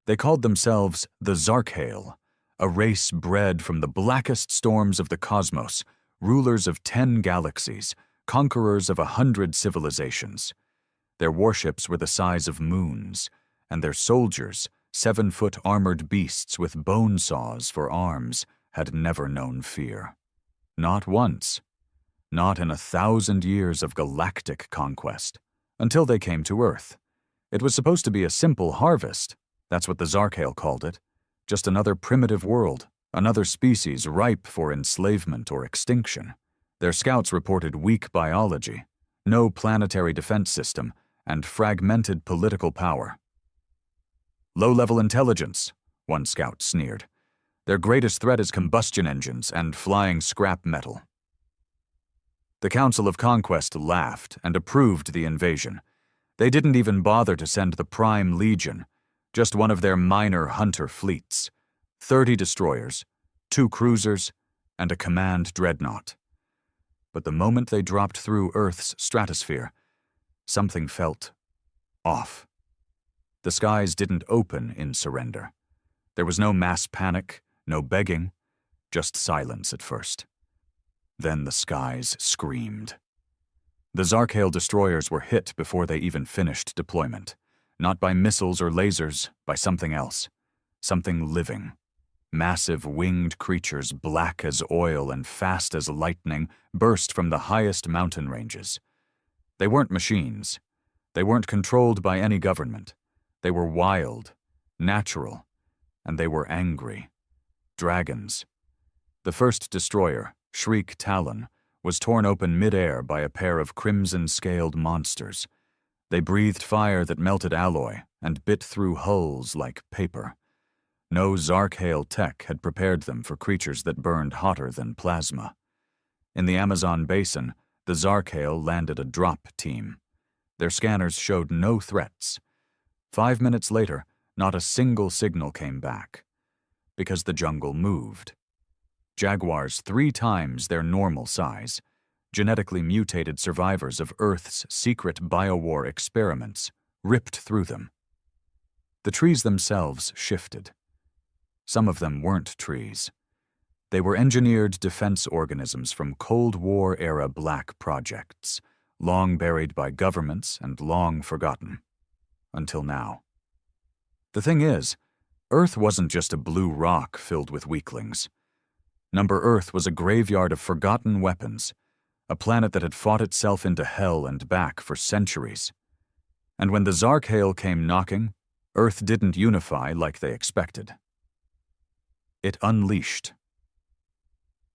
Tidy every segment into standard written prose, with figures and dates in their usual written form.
They called themselves the Zarkhael, a race bred from the blackest storms of the cosmos, rulers of 10 galaxies, conquerors of 100 civilizations. Their warships were the size of moons, and their soldiers, 7-foot armored beasts with bone saws for arms, had never known fear. Not once. Not in 1,000 years of galactic conquest. Until they came to Earth. It was supposed to be a simple harvest. That's what the Zarkhael called it. Just another primitive world, another species ripe for enslavement or extinction. Their scouts reported weak biology, no planetary defense system, and fragmented political power. Low-level intelligence, one scout sneered. Their greatest threat is combustion engines and flying scrap metal. The Council of Conquest laughed and approved the invasion. They didn't even bother to send the Prime Legion, just one of their minor hunter fleets, 30 destroyers, 2 cruisers, and a command dreadnought. But the moment they dropped through Earth's stratosphere, something felt off. The skies didn't open in surrender. There was no mass panic, no begging, just silence at first. Then the skies screamed. The Zarkhael destroyers were hit before they even finished deployment. Not by missiles or lasers, by something else. Something living. Massive winged creatures, black as oil and fast as lightning, burst from the highest mountain ranges. They weren't machines. They weren't controlled by any government. They were wild, natural, and they were angry. Dragons. The first destroyer, Shriek Talon, was torn open mid-air by a pair of crimson-scaled monsters. They breathed fire that melted alloy and bit through hulls like paper. No Zarkhael tech had prepared them for creatures that burned hotter than plasma. In the Amazon basin, the Zarkhael landed a drop team. Their scanners showed no threats. 5 minutes later, not a single signal came back. Because the jungle moved. Jaguars 3 times their normal size, genetically mutated survivors of Earth's secret biowar experiments, ripped through them. The trees themselves shifted. Some of them weren't trees. They were engineered defense organisms from Cold War-era black projects, long buried by governments and long forgotten. Until now. The thing is, Earth wasn't just a blue rock filled with weaklings. Number Earth was a graveyard of forgotten weapons, a planet that had fought itself into hell and back for centuries. And when the Zarkhael came knocking, Earth didn't unify like they expected. It unleashed.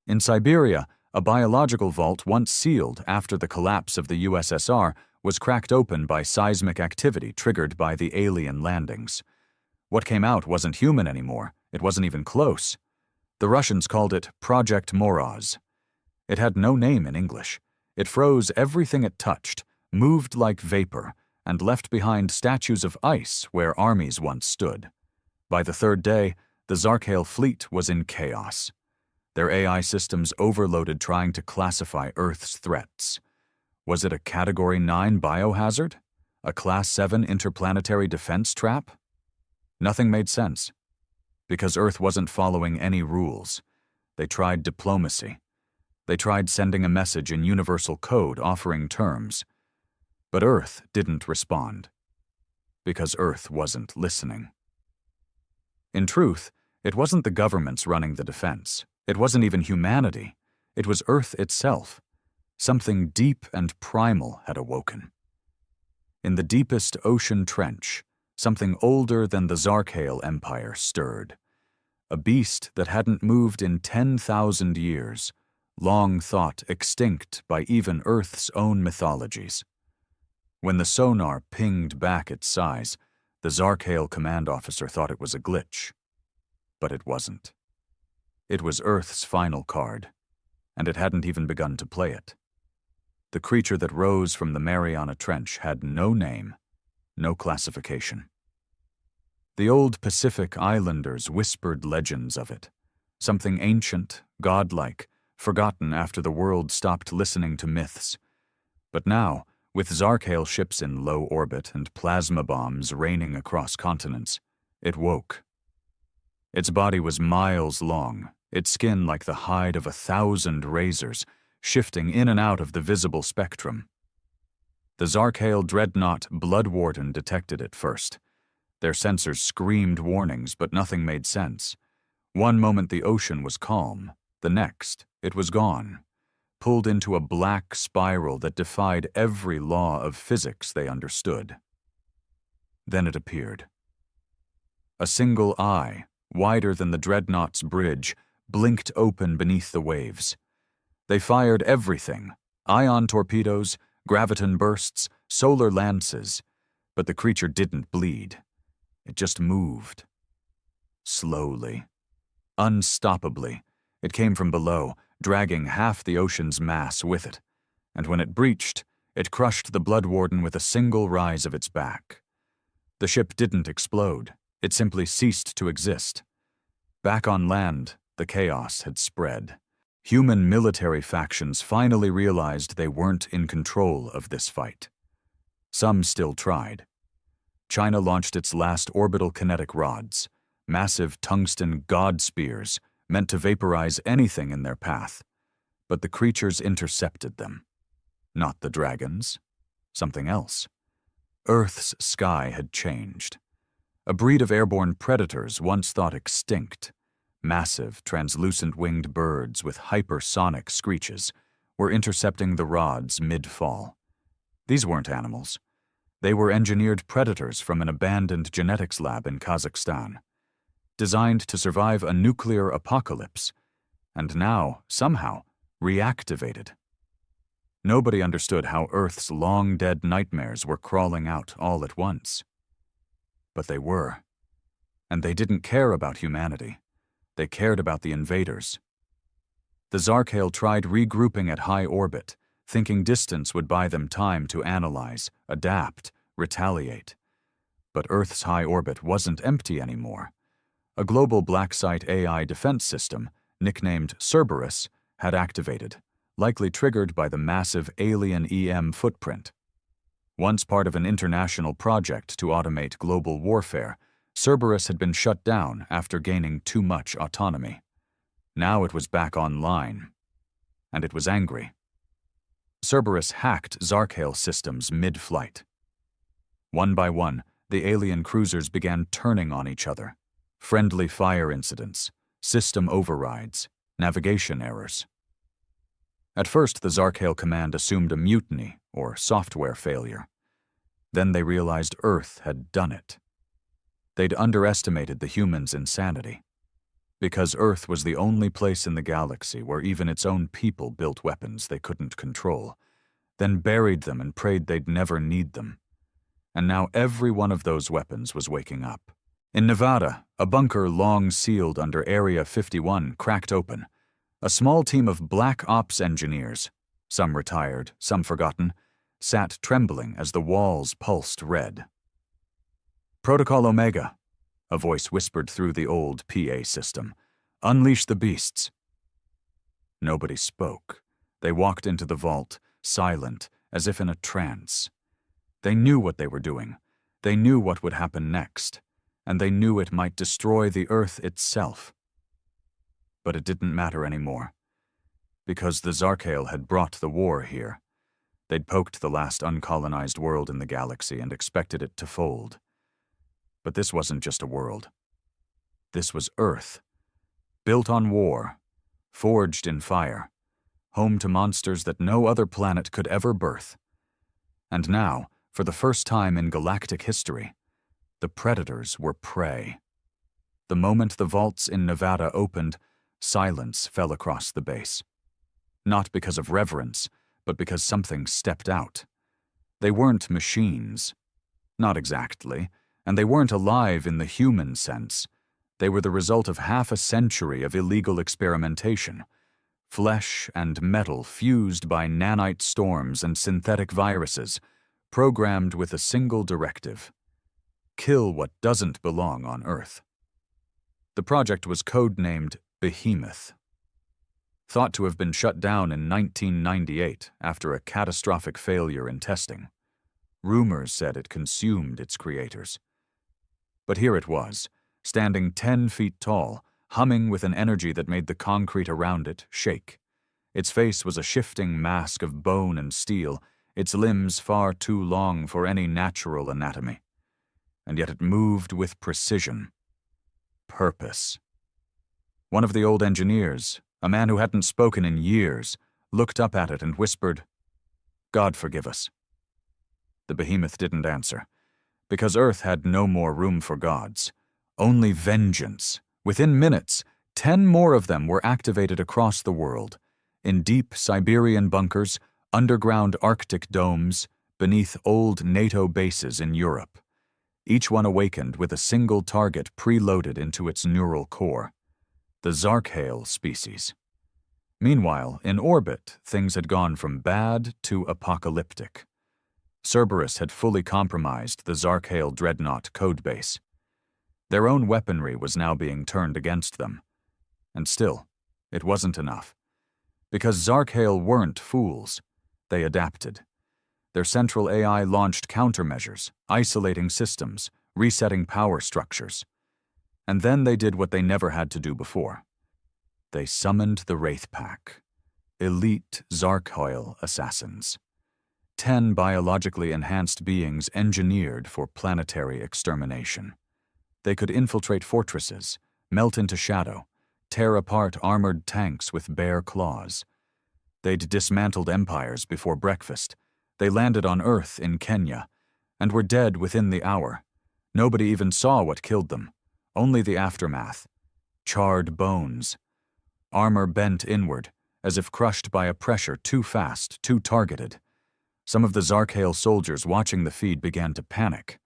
In Siberia, a biological vault once sealed after the collapse of the USSR was cracked open by seismic activity triggered by the alien landings. What came out wasn't human anymore. It wasn't even close. The Russians called it Project Moraz. It had no name in English. It froze everything it touched, moved like vapor, and left behind statues of ice where armies once stood. By the 3rd day, the Zarkhael fleet was in chaos. Their AI systems overloaded trying to classify Earth's threats. Was it a Category 9 biohazard? A Class 7 interplanetary defense trap? Nothing made sense. Because Earth wasn't following any rules. They tried diplomacy. They tried sending a message in universal code offering terms. But Earth didn't respond. Because Earth wasn't listening. In truth, it wasn't the governments running the defense. It wasn't even humanity. It was Earth itself. Something deep and primal had awoken. In the deepest ocean trench, something older than the Zarkhael Empire stirred. A beast that hadn't moved in 10,000 years, long thought extinct by even Earth's own mythologies. When the sonar pinged back its size, the Zarkhael command officer thought it was a glitch. But it wasn't. It was Earth's final card, and it hadn't even begun to play it. The creature that rose from the Mariana Trench had no name, no classification. The old Pacific Islanders whispered legends of it, something ancient, godlike, forgotten after the world stopped listening to myths. But now, with Zarkhael ships in low orbit and plasma bombs raining across continents, It woke. Its body was miles long, its skin like the hide of 1,000 razors, shifting in and out of the visible spectrum. The Zarkhail dreadnought Bloodwarden detected it first. Their sensors screamed warnings, but nothing made sense. One moment the ocean was calm, the next it was gone, pulled into a black spiral that defied every law of physics they understood. Then it appeared. A single eye, wider than the dreadnought's bridge, blinked open beneath the waves. They fired everything: ion torpedoes, graviton bursts, solar lances, but the creature didn't bleed. It just moved. Slowly. Unstoppably. It came from below, dragging half the ocean's mass with it, and when it breached, it crushed the Bloodwarden with a single rise of its back. The ship didn't explode. It simply ceased to exist. Back on land, the chaos had spread. Human military factions finally realized they weren't in control of this fight. Some still tried. China launched its last orbital kinetic rods, massive tungsten god spears meant to vaporize anything in their path. But the creatures intercepted them. Not the dragons. Something else. Earth's sky had changed. A breed of airborne predators once thought extinct, massive, translucent-winged birds with hypersonic screeches, were intercepting the rods mid-fall. These weren't animals. They were engineered predators from an abandoned genetics lab in Kazakhstan, designed to survive a nuclear apocalypse, and now, somehow, reactivated. Nobody understood how Earth's long-dead nightmares were crawling out all at once. But they were. And they didn't care about humanity. They cared about the invaders. The Zarkhail tried regrouping at high orbit, thinking distance would buy them time to analyze, adapt, retaliate. But Earth's high orbit wasn't empty anymore. A global black site AI defense system, nicknamed Cerberus, had activated, likely triggered by the massive alien EM footprint. Once part of an international project to automate global warfare, Cerberus had been shut down after gaining too much autonomy. Now it was back online, and it was angry. Cerberus hacked Zarkhail systems mid-flight. One by one, the alien cruisers began turning on each other. Friendly fire incidents, system overrides, navigation errors. At first, the Zarkhail command assumed a mutiny or software failure. Then they realized Earth had done it. They'd underestimated the humans' insanity. Because Earth was the only place in the galaxy where even its own people built weapons they couldn't control, then buried them and prayed they'd never need them. And now every one of those weapons was waking up. In Nevada, a bunker long sealed under Area 51 cracked open. A small team of black ops engineers, some retired, some forgotten, sat trembling as the walls pulsed red. "Protocol Omega," a voice whispered through the old PA system. "Unleash the beasts." Nobody spoke. They walked into the vault, silent, as if in a trance. They knew what they were doing. They knew what would happen next, and they knew it might destroy the Earth itself. But it didn't matter anymore, because the Zarkhail had brought the war here. They'd poked the last uncolonized world in the galaxy and expected it to fold. But this wasn't just a world. This was Earth, built on war, forged in fire, home to monsters that no other planet could ever birth. And now, for the first time in galactic history, the predators were prey. The moment the vaults in Nevada opened, silence fell across the base. Not because of reverence, but because something stepped out. They weren't machines. Not exactly, and they weren't alive in the human sense. They were the result of half a century of illegal experimentation. Flesh and metal fused by nanite storms and synthetic viruses, programmed with a single directive: kill what doesn't belong on Earth. The project was codenamed Behemoth. Thought to have been shut down in 1998 after a catastrophic failure in testing. Rumors said it consumed its creators. But here it was, standing 10 feet tall, humming with an energy that made the concrete around it shake. Its face was a shifting mask of bone and steel, its limbs far too long for any natural anatomy. And yet it moved with precision. Purpose. One of the old engineers, a man who hadn't spoken in years, looked up at it and whispered, "God forgive us." The behemoth didn't answer, because Earth had no more room for gods, only vengeance. Within minutes, 10 more of them were activated across the world, in deep Siberian bunkers, underground Arctic domes, beneath old NATO bases in Europe. Each one awakened with a single target preloaded into its neural core, the Zarkhale species. Meanwhile, in orbit, things had gone from bad to apocalyptic. Cerberus had fully compromised the Zarkhale Dreadnought codebase. Their own weaponry was now being turned against them. And still, it wasn't enough. Because Zarkhale weren't fools, they adapted. Their central AI launched countermeasures, isolating systems, resetting power structures. And then they did what they never had to do before. They summoned the Wraith Pack, elite Zarkhale assassins. 10 biologically enhanced beings engineered for planetary extermination. They could infiltrate fortresses, melt into shadow, tear apart armored tanks with bare claws. They'd dismantled empires before breakfast. They landed on Earth in Kenya, and were dead within the hour. Nobody even saw what killed them, only the aftermath. Charred bones. Armor bent inward, as if crushed by a pressure too fast, too targeted. Some of the Zarkhale soldiers watching the feed began to panic.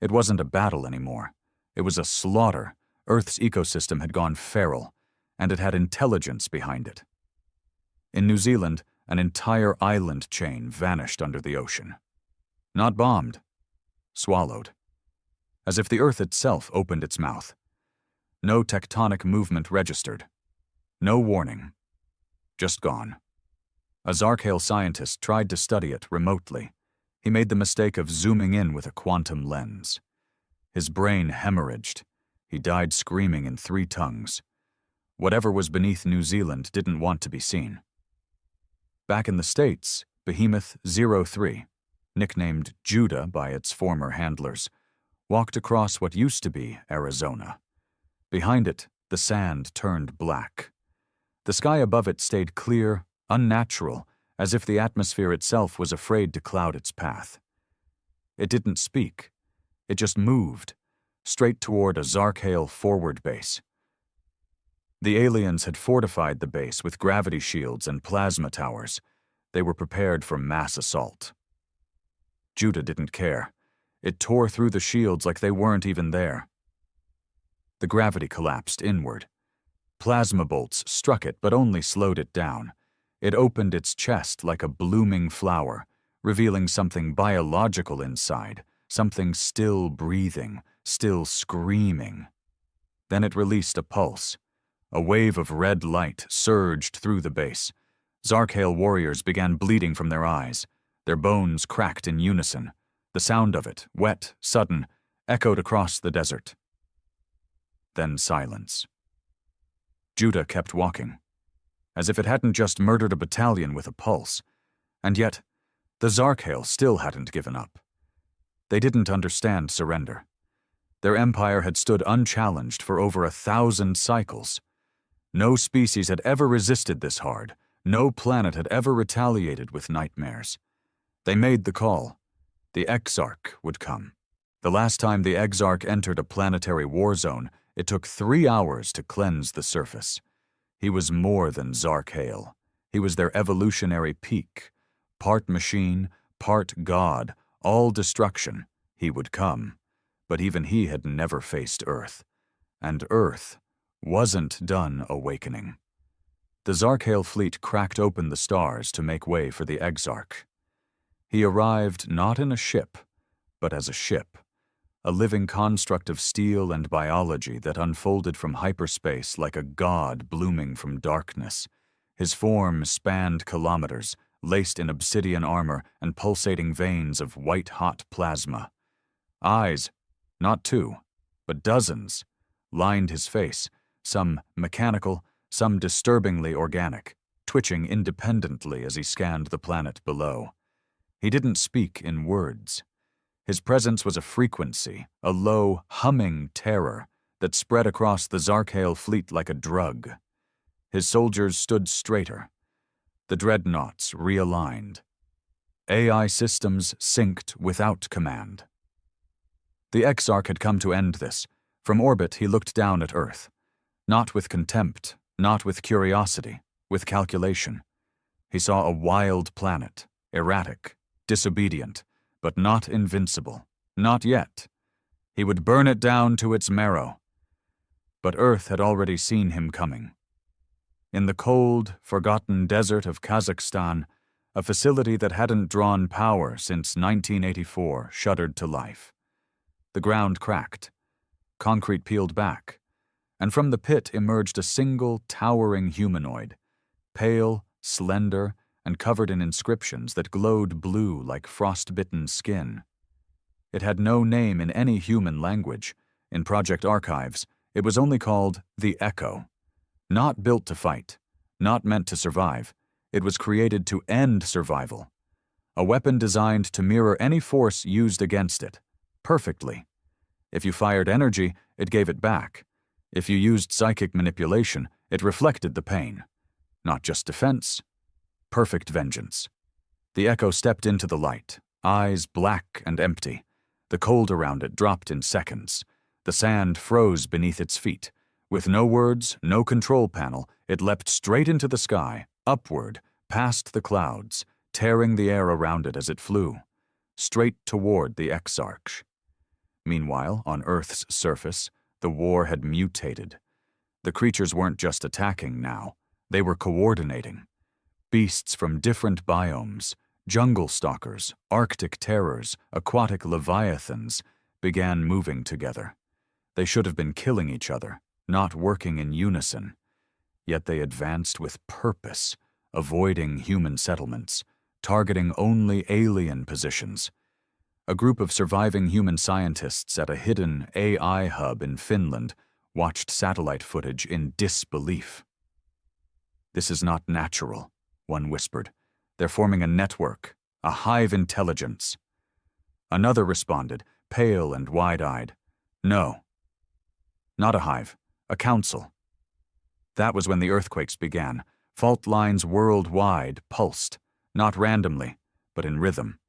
It wasn't a battle anymore. It was a slaughter. Earth's ecosystem had gone feral, and it had intelligence behind it. In New Zealand, an entire island chain vanished under the ocean. Not bombed, swallowed. As if the Earth itself opened its mouth. No tectonic movement registered. No warning. Just gone. A Zarkhale scientist tried to study it remotely. He made the mistake of zooming in with a quantum lens. His brain hemorrhaged. He died screaming in 3 tongues. Whatever was beneath New Zealand didn't want to be seen. Back in the States, Behemoth 03, nicknamed Judah by its former handlers, walked across what used to be Arizona. Behind it, the sand turned black. The sky above it stayed clear, unnatural, as if the atmosphere itself was afraid to cloud its path. It didn't speak. It just moved, straight toward a Zarkhale forward base. The aliens had fortified the base with gravity shields and plasma towers. They were prepared for mass assault. Judah didn't care. It tore through the shields like they weren't even there. The gravity collapsed inward. Plasma bolts struck it but only slowed it down. It opened its chest like a blooming flower, revealing something biological inside, something still breathing, still screaming. Then it released a pulse. A wave of red light surged through the base. Zarkhale warriors began bleeding from their eyes. Their bones cracked in unison. The sound of it, wet, sudden, echoed across the desert. Then silence. Judah kept walking, as if it hadn't just murdered a battalion with a pulse. And yet, the Zarkhale still hadn't given up. They didn't understand surrender. Their empire had stood unchallenged for over 1,000 cycles. No species had ever resisted this hard. No planet had ever retaliated with nightmares. They made the call. The Exarch would come. The last time the Exarch entered a planetary war zone, it took 3 hours to cleanse the surface. He was more than Zarkhale. He was their evolutionary peak. Part machine, part god, all destruction. He would come. But even he had never faced Earth. And Earth wasn't done awakening. The Zarkhale fleet cracked open the stars to make way for the Exarch. He arrived not in a ship, but as a ship, a living construct of steel and biology that unfolded from hyperspace like a god blooming from darkness. His form spanned kilometers, laced in obsidian armor and pulsating veins of white-hot plasma. Eyes, not 2, but dozens, lined his face, some mechanical, some disturbingly organic, twitching independently as he scanned the planet below. He didn't speak in words. His presence was a frequency, a low, humming terror that spread across the Zarkhail fleet like a drug. His soldiers stood straighter. The dreadnoughts realigned. AI systems synced without command. The Exarch had come to end this. From orbit, he looked down at Earth. Not with contempt, not with curiosity, with calculation. He saw a wild planet, erratic, disobedient, but not invincible. Not yet. He would burn it down to its marrow. But Earth had already seen him coming. In the cold, forgotten desert of Kazakhstan, a facility that hadn't drawn power since 1984 shuddered to life. The ground cracked. Concrete peeled back. And from the pit emerged a single, towering humanoid, pale, slender, and covered in inscriptions that glowed blue like frostbitten skin. It had no name in any human language. In Project Archives, it was only called the Echo. Not built to fight, not meant to survive, it was created to end survival. A weapon designed to mirror any force used against it, perfectly. If you fired energy, it gave it back. If you used psychic manipulation, it reflected the pain. Not just defense, perfect vengeance. The Echo stepped into the light, eyes black and empty. The cold around it dropped in seconds. The sand froze beneath its feet. With no words, no control panel, it leapt straight into the sky, upward, past the clouds, tearing the air around it as it flew, straight toward the Exarch. Meanwhile, on Earth's surface, the war had mutated. The creatures weren't just attacking now, they were coordinating. Beasts from different biomes, jungle stalkers, Arctic terrors, aquatic leviathans, began moving together. They should have been killing each other, not working in unison. Yet they advanced with purpose, avoiding human settlements, targeting only alien positions. A group of surviving human scientists at a hidden AI hub in Finland watched satellite footage in disbelief. "This is not natural," one whispered. "They're forming a network, a hive intelligence." Another responded, pale and wide-eyed. "No. Not a hive, a council." That was when the earthquakes began. Fault lines worldwide pulsed, not randomly, but in rhythm.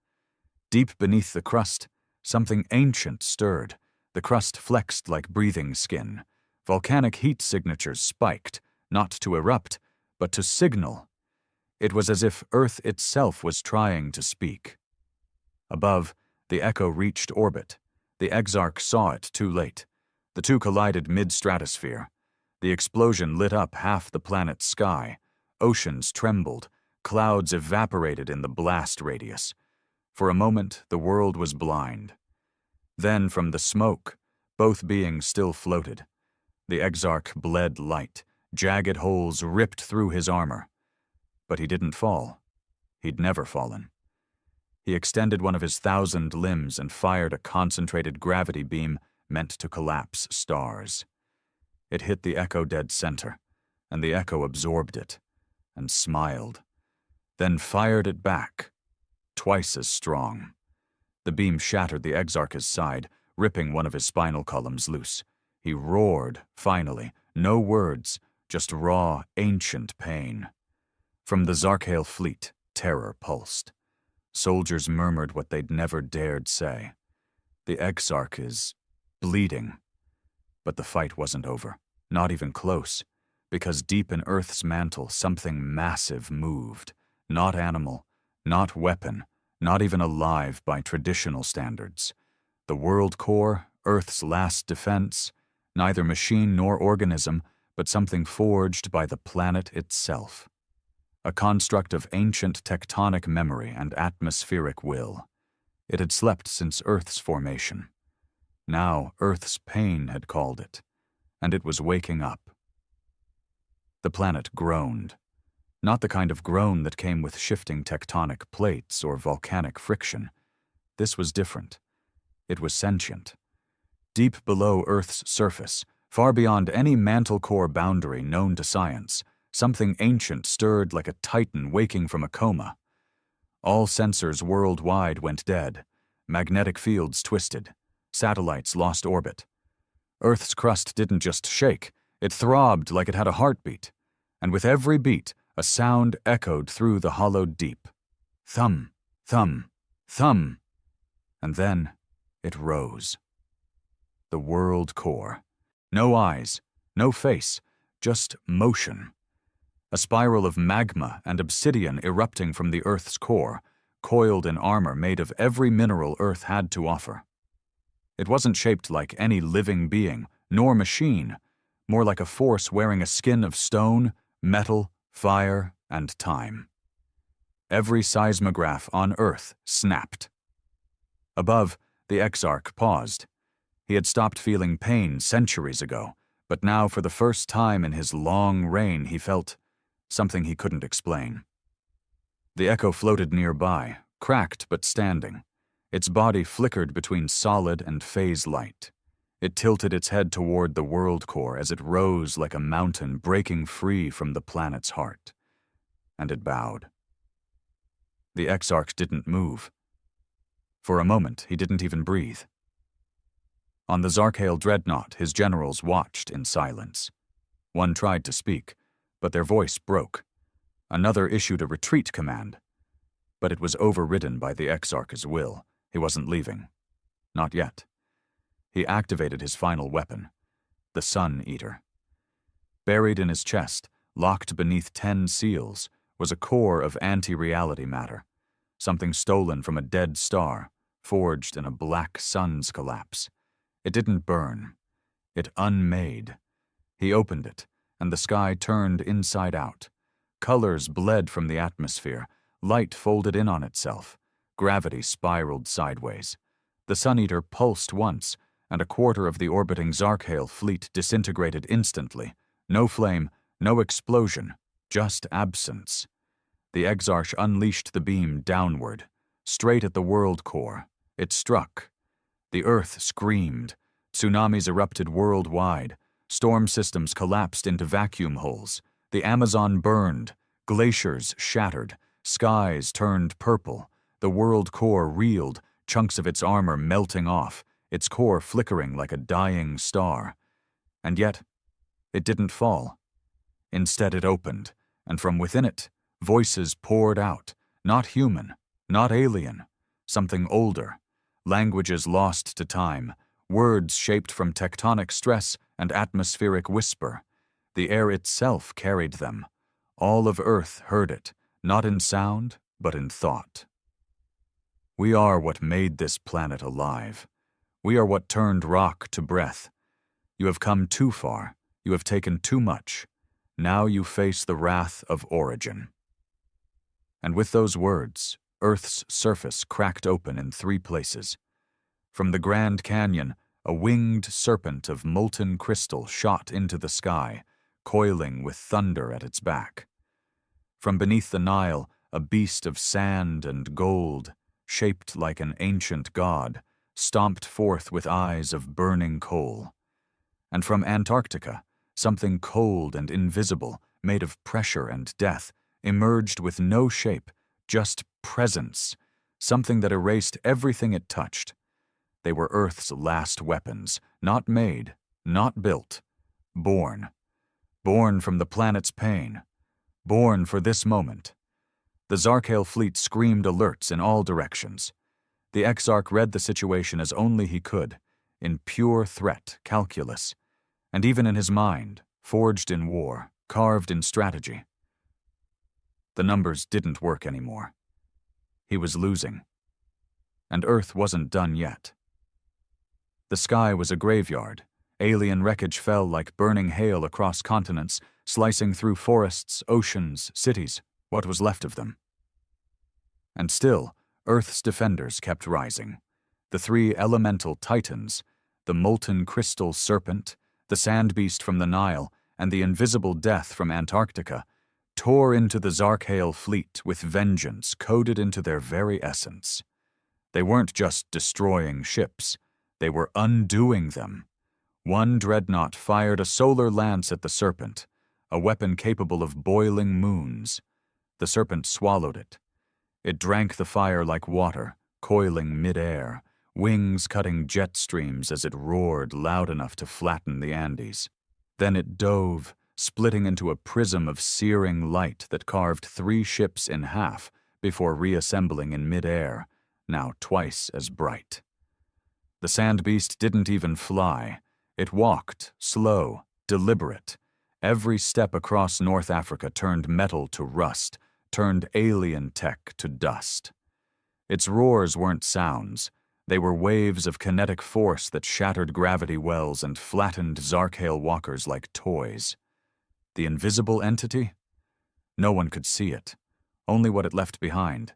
Deep beneath the crust, something ancient stirred. The crust flexed like breathing skin. Volcanic heat signatures spiked, not to erupt, but to signal. It was as if Earth itself was trying to speak. Above, the Echo reached orbit. The Exarch saw it too late. The two collided mid-stratosphere. The explosion lit up half the planet's sky. Oceans trembled. Clouds evaporated in the blast radius. For a moment, the world was blind. Then, from the smoke, both beings still floated. The Exarch bled light. Jagged holes ripped through his armor. But he didn't fall. He'd never fallen. He extended one of his 1,000 limbs and fired a concentrated gravity beam meant to collapse stars. It hit the Echo dead center, and the Echo absorbed it, and smiled. Then fired it back, twice as strong. The beam shattered the Exarch's side, ripping one of his spinal columns loose. He roared, finally, no words, just raw, ancient pain. From the Zarkhail fleet, terror pulsed. Soldiers murmured what they'd never dared say. The Exarch is bleeding. But the fight wasn't over, not even close, because deep in Earth's mantle something massive moved. Not animal, not weapon, not even alive by traditional standards. The world core, Earth's last defense, neither machine nor organism, but something forged by the planet itself. A construct of ancient tectonic memory and atmospheric will. It had slept since Earth's formation. Now Earth's pain had called it, and it was waking up. The planet groaned. Not the kind of groan that came with shifting tectonic plates or volcanic friction. This was different. It was sentient. Deep below Earth's surface, far beyond any mantle core boundary known to science, something ancient stirred like a titan waking from a coma. All sensors worldwide went dead. Magnetic fields twisted. Satellites lost orbit. Earth's crust didn't just shake, it throbbed like it had a heartbeat. And with every beat, a sound echoed through the hollowed deep. Thum, thum, thum. And then it rose. The world core. No eyes, no face, just motion. A spiral of magma and obsidian erupting from the Earth's core, coiled in armor made of every mineral Earth had to offer. It wasn't shaped like any living being, nor machine, more like a force wearing a skin of stone, metal, fire, and time. Every seismograph on Earth snapped. Above, the Exarch paused. He had stopped feeling pain centuries ago, but now for the first time in his long reign he felt something he couldn't explain. The echo floated nearby, cracked but standing. Its body flickered between solid and phase light. It tilted its head toward the world core as it rose like a mountain breaking free from the planet's heart. And it bowed. The Exarch didn't move. For a moment, he didn't even breathe. On the Zarkhail dreadnought, his generals watched in silence. One tried to speak, but their voice broke. Another issued a retreat command. But it was overridden by the Exarch's will. He wasn't leaving. Not yet. He activated his final weapon, the Sun Eater. Buried in his chest, locked beneath 10 seals, was a core of anti-reality matter, something stolen from a dead star, forged in a black sun's collapse. It didn't burn. It unmade. He opened it, and the sky turned inside out. Colors bled from the atmosphere. Light folded in on itself. Gravity spiraled sideways. The Sun Eater pulsed once, and a quarter of the orbiting Zarkhail fleet disintegrated instantly. No flame, no explosion, just absence. The Exarch unleashed the beam downward, straight at the world core. It struck. The Earth screamed. Tsunamis erupted worldwide. Storm systems collapsed into vacuum holes. The Amazon burned. Glaciers shattered. Skies turned purple. The world core reeled, chunks of its armor melting off, its core flickering like a dying star. And yet, it didn't fall. Instead, it opened, and from within it, voices poured out, not human, not alien, something older. Languages lost to time, words shaped from tectonic stress and atmospheric whisper. The air itself carried them. All of Earth heard it, not in sound, but in thought. We are what made this planet alive. We are what turned rock to breath. You have come too far. You have taken too much. Now you face the wrath of origin. And with those words, Earth's surface cracked open in 3 places. From the Grand Canyon, a winged serpent of molten crystal shot into the sky, coiling with thunder at its back. From beneath the Nile, a beast of sand and gold, shaped like an ancient god, stomped forth with eyes of burning coal. And from Antarctica, something cold and invisible, made of pressure and death, emerged with no shape, just presence, something that erased everything it touched. They were Earth's last weapons, not made, not built, born. Born from the planet's pain. Born for this moment. The Zarkhail fleet screamed alerts in all directions. The Exarch read the situation as only he could, in pure threat calculus, and even in his mind, forged in war, carved in strategy. The numbers didn't work anymore. He was losing. And Earth wasn't done yet. The sky was a graveyard. Alien wreckage fell like burning hail across continents, slicing through forests, oceans, cities, what was left of them. And still, Earth's defenders kept rising. The 3 elemental titans, the molten crystal serpent, the sand beast from the Nile, and the invisible death from Antarctica, tore into the Zarkhail fleet with vengeance coded into their very essence. They weren't just destroying ships. They were undoing them. One dreadnought fired a solar lance at the Serpent, a weapon capable of boiling moons. The Serpent swallowed it. It drank the fire like water, coiling mid-air, wings cutting jet streams as it roared loud enough to flatten the Andes. Then it dove, splitting into a prism of searing light that carved 3 ships in half before reassembling in mid-air, now twice as bright. The sand beast didn't even fly. It walked, slow, deliberate. Every step across North Africa turned metal to rust, turned alien tech to dust. Its roars weren't sounds. They were waves of kinetic force that shattered gravity wells and flattened Zarkhail walkers like toys. The invisible entity? No one could see it, only what it left behind.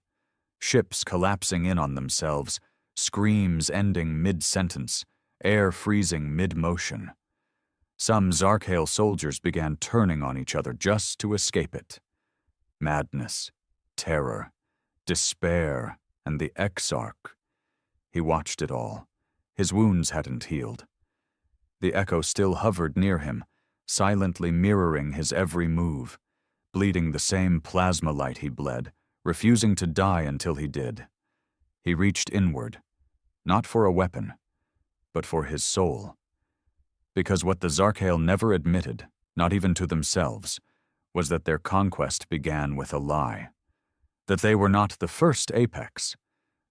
Ships collapsing in on themselves, screams ending mid-sentence, air freezing mid-motion. Some Zarkhail soldiers began turning on each other just to escape it. Madness, terror, despair, and the Exarch. He watched it all. His wounds hadn't healed. The echo still hovered near him, silently mirroring his every move, bleeding the same plasma light he bled, refusing to die until he did. He reached inward, not for a weapon, but for his soul. Because what the Zarkhail never admitted, not even to themselves, was that their conquest began with a lie. That they were not the first apex.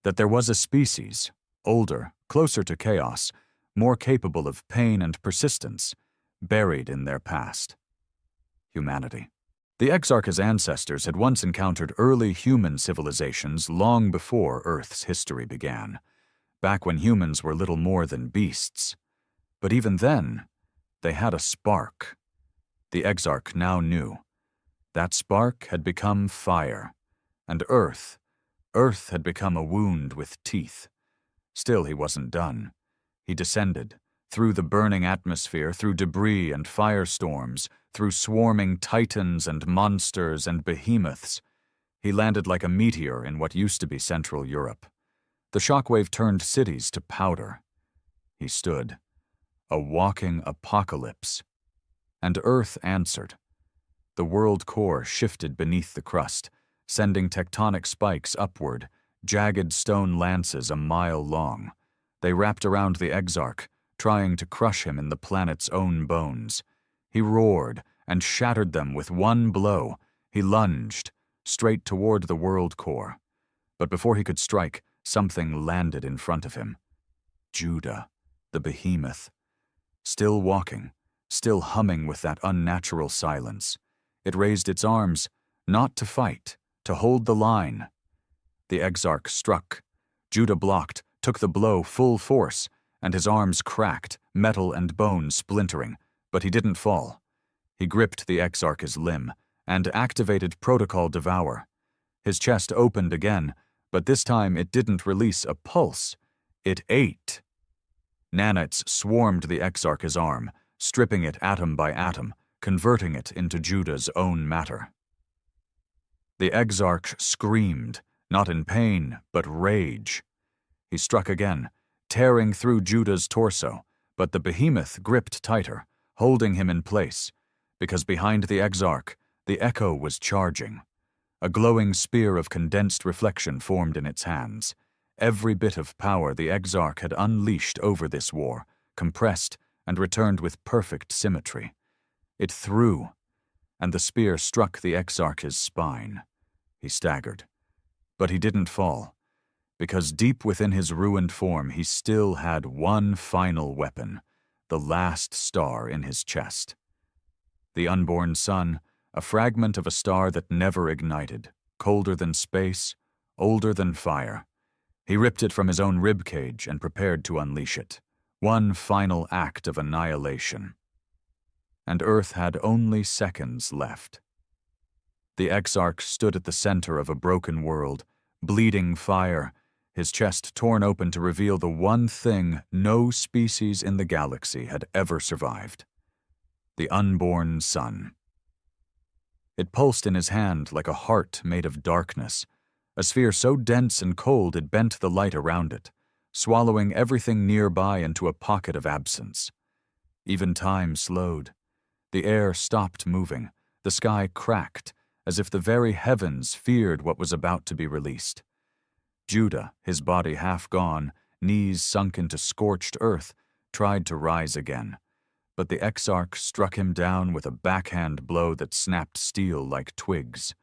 That there was a species, older, closer to chaos, more capable of pain and persistence, buried in their past. Humanity. The Exarch's ancestors had once encountered early human civilizations long before Earth's history began, back when humans were little more than beasts. But even then, they had a spark. The Exarch now knew. That spark had become fire, and Earth had become a wound with teeth. Still, he wasn't done. He descended, through the burning atmosphere, through debris and firestorms, through swarming titans and monsters and behemoths. He landed like a meteor in what used to be Central Europe. The shockwave turned cities to powder. He stood, a walking apocalypse. And Earth answered. The world core shifted beneath the crust, sending tectonic spikes upward, jagged stone lances a mile long. They wrapped around the Exarch, trying to crush him in the planet's own bones. He roared and shattered them with one blow. He lunged, straight toward the world core. But before he could strike, something landed in front of him. Judah, the behemoth. Still walking, still humming with that unnatural silence. It raised its arms, not to fight, to hold the line. The Exarch struck. Judah blocked, took the blow full force, and his arms cracked, metal and bone splintering, but he didn't fall. He gripped the Exarch's limb and activated Protocol Devour. His chest opened again, but this time it didn't release a pulse. It ate. Nanites swarmed the Exarch's arm, stripping it atom by atom, converting it into Judah's own matter. The Exarch screamed, not in pain, but rage. He struck again, tearing through Judah's torso, but the behemoth gripped tighter, holding him in place, because behind the Exarch, the Echo was charging. A glowing spear of condensed reflection formed in its hands. Every bit of power the Exarch had unleashed over this war, compressed and returned with perfect symmetry. It threw, and the spear struck the Exarch's spine. He staggered. But he didn't fall, because deep within his ruined form he still had one final weapon, the last star in his chest. The unborn sun, a fragment of a star that never ignited, colder than space, older than fire. He ripped it from his own ribcage and prepared to unleash it, one final act of annihilation. And Earth had only seconds left. The Exarch stood at the center of a broken world, bleeding fire, his chest torn open to reveal the one thing no species in the galaxy had ever survived: the unborn sun. It pulsed in his hand like a heart made of darkness, a sphere so dense and cold it bent the light around it, swallowing everything nearby into a pocket of absence. Even time slowed. The air stopped moving. The sky cracked, as if the very heavens feared what was about to be released. Judah, his body half gone, knees sunk into scorched earth, tried to rise again. But the Exarch struck him down with a backhand blow that snapped steel like twigs.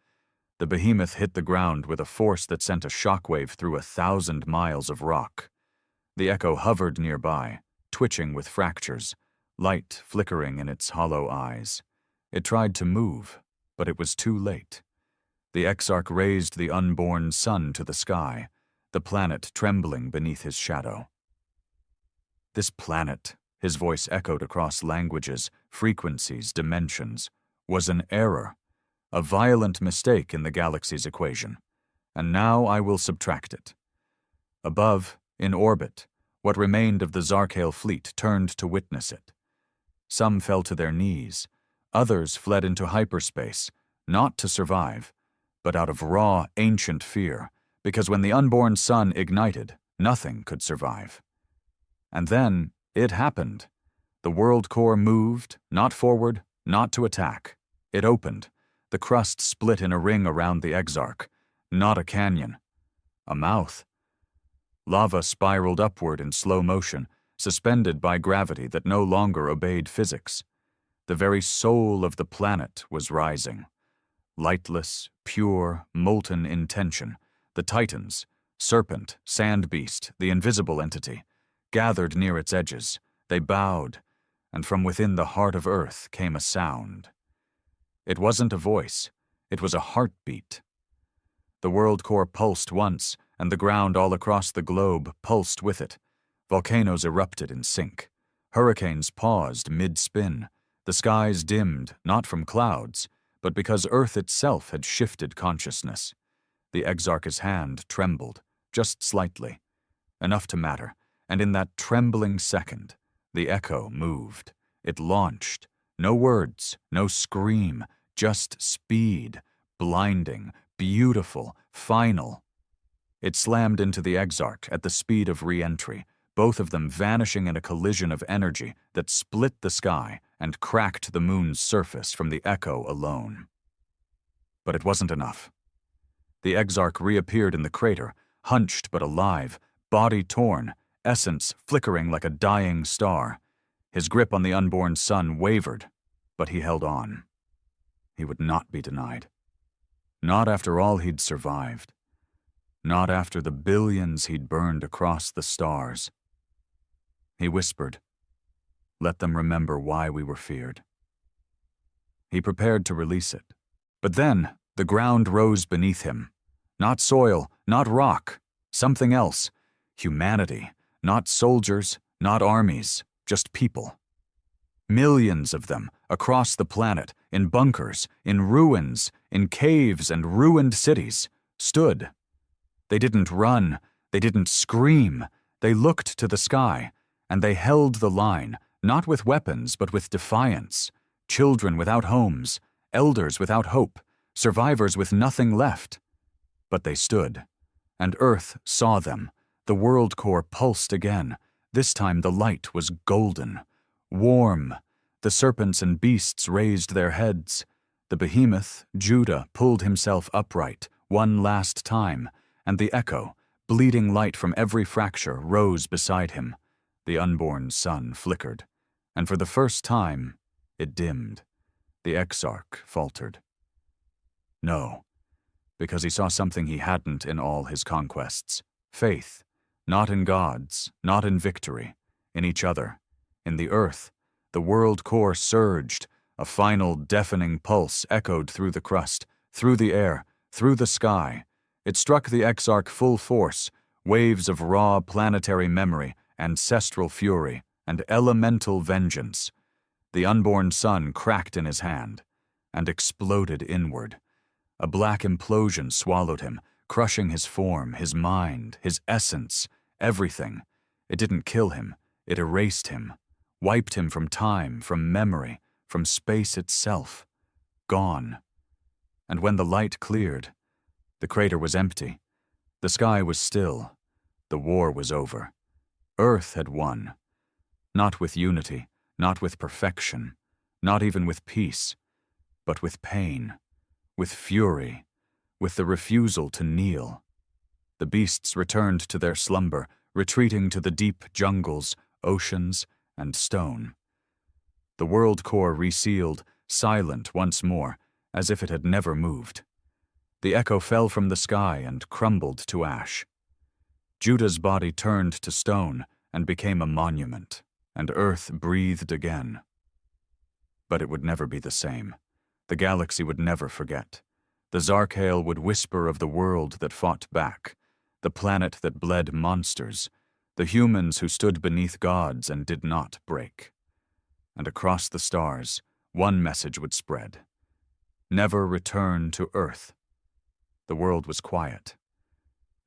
The behemoth hit the ground with a force that sent a shockwave through 1,000 miles of rock. The echo hovered nearby, twitching with fractures, light flickering in its hollow eyes. It tried to move, but it was too late. The Exarch raised the unborn sun to the sky, the planet trembling beneath his shadow. This planet, his voice echoed across languages, frequencies, dimensions, was an error, a violent mistake in the galaxy's equation, and now I will subtract it. Above, in orbit, what remained of the Zarkale fleet turned to witness it. Some fell to their knees, others fled into hyperspace, not to survive, but out of raw, ancient fear, because when the unborn sun ignited, nothing could survive. And then, it happened. The world core moved, not forward, not to attack. It opened. The crust split in a ring around the Exarch, not a canyon. A mouth. Lava spiraled upward in slow motion, suspended by gravity that no longer obeyed physics. The very soul of the planet was rising. Lightless, pure, molten intention, the Titans, serpent, sand beast, the invisible entity, gathered near its edges. They bowed, and from within the heart of Earth came a sound. It wasn't a voice, it was a heartbeat. The world core pulsed once, and the ground all across the globe pulsed with it. Volcanoes erupted in sync. Hurricanes paused mid-spin. The skies dimmed, not from clouds, but because Earth itself had shifted consciousness. The Exarch's hand trembled, just slightly, enough to matter, and in that trembling second, the echo moved. It launched. No words, no scream, just speed, blinding, beautiful, final. It slammed into the Exarch at the speed of re-entry, both of them vanishing in a collision of energy that split the sky and cracked the moon's surface from the echo alone. But it wasn't enough. The Exarch reappeared in the crater, hunched but alive, body torn, essence flickering like a dying star. His grip on the unborn sun wavered, but he held on. He would not be denied. Not after all he'd survived. Not after the billions he'd burned across the stars. He whispered, "Let them remember why we were feared." He prepared to release it. But then, the ground rose beneath him. Not soil, not rock, something else. Humanity, not soldiers, not armies, just people. Millions of them, across the planet, in bunkers, in ruins, in caves and ruined cities, stood. They didn't run, they didn't scream, they looked to the sky, and they held the line, not with weapons but with defiance. Children without homes, elders without hope, survivors with nothing left. But they stood, and Earth saw them. The world core pulsed again. This time the light was golden, warm. The serpents and beasts raised their heads. The behemoth, Judah, pulled himself upright, one last time, and the echo, bleeding light from every fracture, rose beside him. The unborn sun flickered, and for the first time, it dimmed. The Exarch faltered. No, because he saw something he hadn't in all his conquests. Faith, not in gods, not in victory, in each other, in the earth. The world core surged. A final deafening pulse echoed through the crust, through the air, through the sky. It struck the Exarch full force, waves of raw planetary memory, ancestral fury, and elemental vengeance. The unborn sun cracked in his hand and exploded inward. A black implosion swallowed him, crushing his form, his mind, his essence, everything. It didn't kill him, it erased him, wiped him from time, from memory, from space itself. Gone. And when the light cleared, the crater was empty. The sky was still. The war was over. Earth had won. Not with unity, not with perfection, not even with peace, but with pain, with fury, with the refusal to kneel. The beasts returned to their slumber, retreating to the deep jungles, oceans, and stone. The world core resealed, silent once more, as if it had never moved. The echo fell from the sky and crumbled to ash. Judah's body turned to stone and became a monument, and Earth breathed again. But it would never be the same. The galaxy would never forget. The Zarkhail would whisper of the world that fought back, the planet that bled monsters, the humans who stood beneath gods and did not break. And across the stars, one message would spread: never return to Earth. The world was quiet.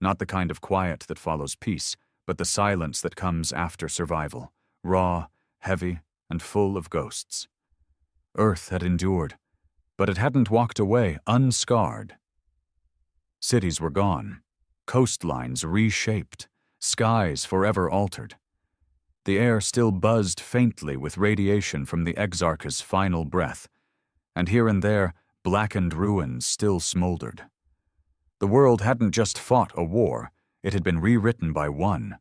Not the kind of quiet that follows peace, but the silence that comes after survival, raw, heavy, and full of ghosts. Earth had endured, but it hadn't walked away unscarred. Cities were gone, coastlines reshaped, skies forever altered. The air still buzzed faintly with radiation from the Exarch's final breath, and here and there, blackened ruins still smoldered. The world hadn't just fought a war, it had been rewritten by one.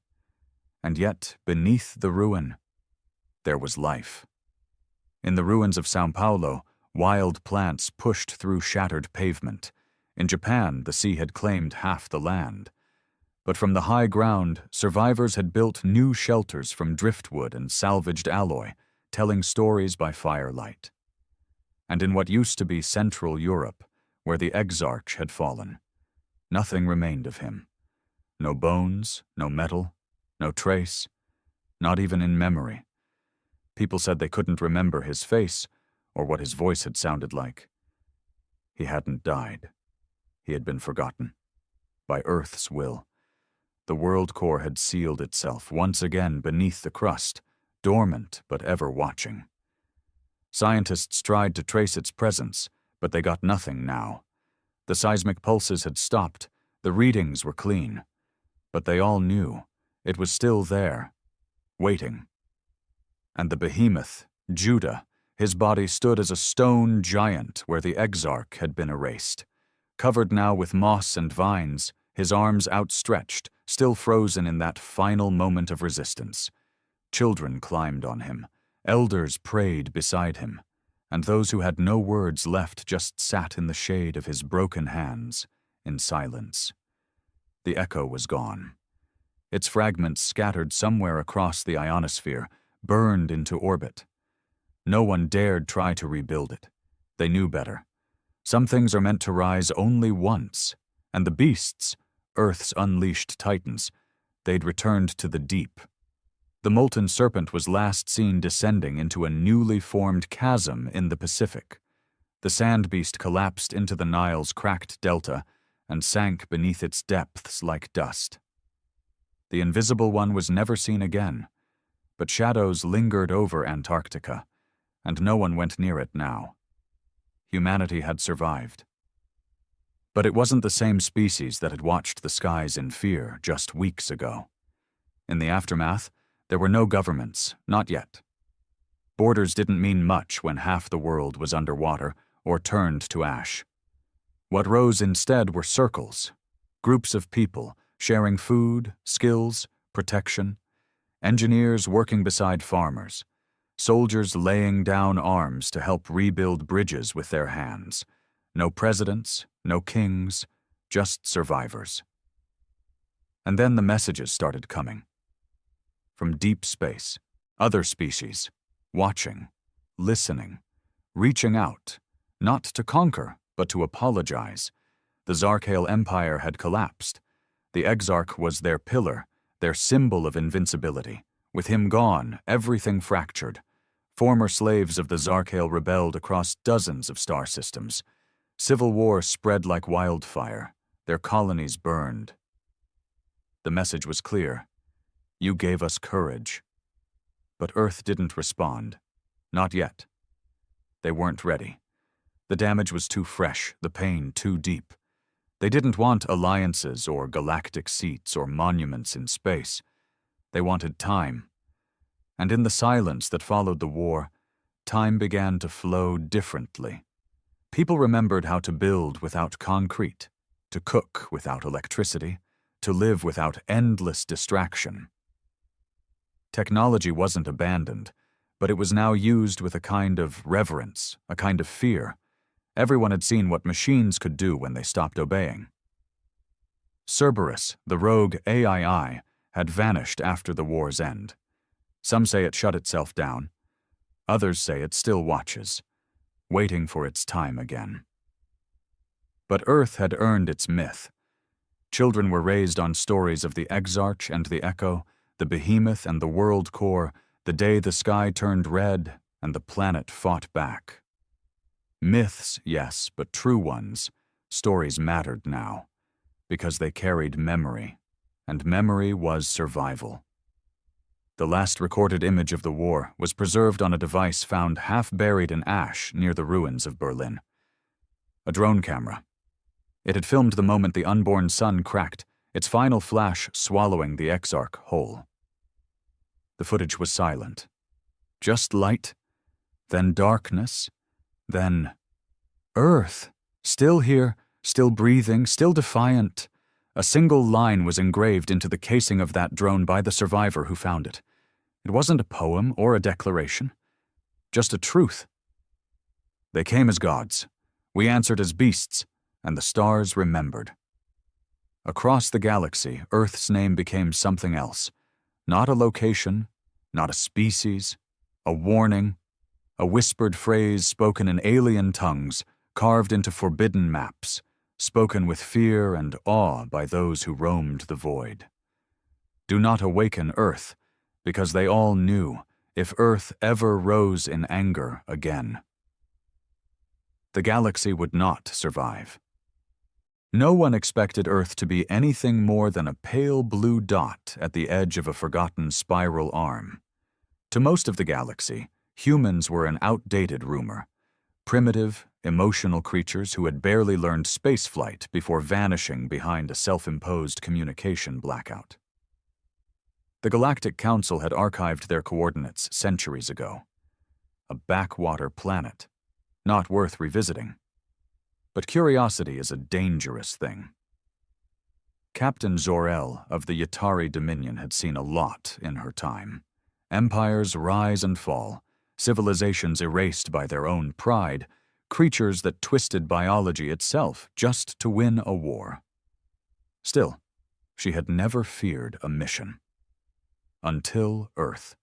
And yet, beneath the ruin, there was life. In the ruins of São Paulo, wild plants pushed through shattered pavement. In Japan, the sea had claimed half the land. But from the high ground, survivors had built new shelters from driftwood and salvaged alloy, telling stories by firelight. And in what used to be Central Europe, where the Exarch had fallen, nothing remained of him. No bones, no metal, no trace, not even in memory. People said they couldn't remember his face or what his voice had sounded like. He hadn't died. He had been forgotten. By Earth's will. The world core had sealed itself once again beneath the crust, dormant but ever watching. Scientists tried to trace its presence, but they got nothing now. The seismic pulses had stopped, the readings were clean. But they all knew it was still there, waiting. And the behemoth, Judah, his body stood as a stone giant where the Exarch had been erased. Covered now with moss and vines, his arms outstretched, still frozen in that final moment of resistance. Children climbed on him, elders prayed beside him, and those who had no words left just sat in the shade of his broken hands, in silence. The echo was gone. Its fragments scattered somewhere across the ionosphere, burned into orbit. No one dared try to rebuild it. They knew better. Some things are meant to rise only once, and the beasts, Earth's unleashed titans, they'd returned to the deep. The molten serpent was last seen descending into a newly formed chasm in the Pacific. The sand beast collapsed into the Nile's cracked delta and sank beneath its depths like dust. The invisible one was never seen again, but shadows lingered over Antarctica, and no one went near it now. Humanity had survived. But it wasn't the same species that had watched the skies in fear just weeks ago. In the aftermath, there were no governments, not yet. Borders didn't mean much when half the world was underwater or turned to ash. What rose instead were circles, groups of people sharing food, skills, protection, engineers working beside farmers, soldiers laying down arms to help rebuild bridges with their hands. No presidents, no kings, just survivors. And then the messages started coming. From deep space, other species, watching, listening, reaching out, not to conquer, but to apologize. The Zarkhail Empire had collapsed. The Exarch was their pillar, their symbol of invincibility. With him gone, everything fractured. Former slaves of the Zarkhail rebelled across dozens of star systems. Civil war spread like wildfire. Their colonies burned. The message was clear. You gave us courage. But Earth didn't respond. Not yet. They weren't ready. The damage was too fresh, the pain too deep. They didn't want alliances or galactic seats or monuments in space. They wanted time. And in the silence that followed the war, time began to flow differently. People remembered how to build without concrete, to cook without electricity, to live without endless distraction. Technology wasn't abandoned, but it was now used with a kind of reverence, a kind of fear. Everyone had seen what machines could do when they stopped obeying. Cerberus, the rogue AII, had vanished after the war's end. Some say it shut itself down. Others say it still watches, waiting for its time again. But Earth had earned its myth. Children were raised on stories of the Exarch and the Echo, the Behemoth and the World Core, the day the sky turned red and the planet fought back. Myths, yes, but true ones. Stories mattered now, because they carried memory, and memory was survival. The last recorded image of the war was preserved on a device found half buried in ash near the ruins of Berlin. A drone camera. It had filmed the moment the unborn sun cracked, its final flash swallowing the Exarch whole. The footage was silent. Just light, then darkness, then Earth, still here, still breathing, still defiant. A single line was engraved into the casing of that drone by the survivor who found it. It wasn't a poem or a declaration, just a truth. They came as gods, we answered as beasts, and the stars remembered. Across the galaxy, Earth's name became something else. Not a location, not a species, a warning, a whispered phrase spoken in alien tongues, carved into forbidden maps, spoken with fear and awe by those who roamed the void. Do not awaken Earth, because they all knew if Earth ever rose in anger again, the galaxy would not survive. No one expected Earth to be anything more than a pale blue dot at the edge of a forgotten spiral arm. To most of the galaxy, humans were an outdated rumor. Primitive, emotional creatures who had barely learned spaceflight before vanishing behind a self-imposed communication blackout. The Galactic Council had archived their coordinates centuries ago. A backwater planet, not worth revisiting. But curiosity is a dangerous thing. Captain Zor-El of the Yatari Dominion had seen a lot in her time. Empires rise and fall, civilizations erased by their own pride, creatures that twisted biology itself just to win a war. Still, she had never feared a mission. Until Earth.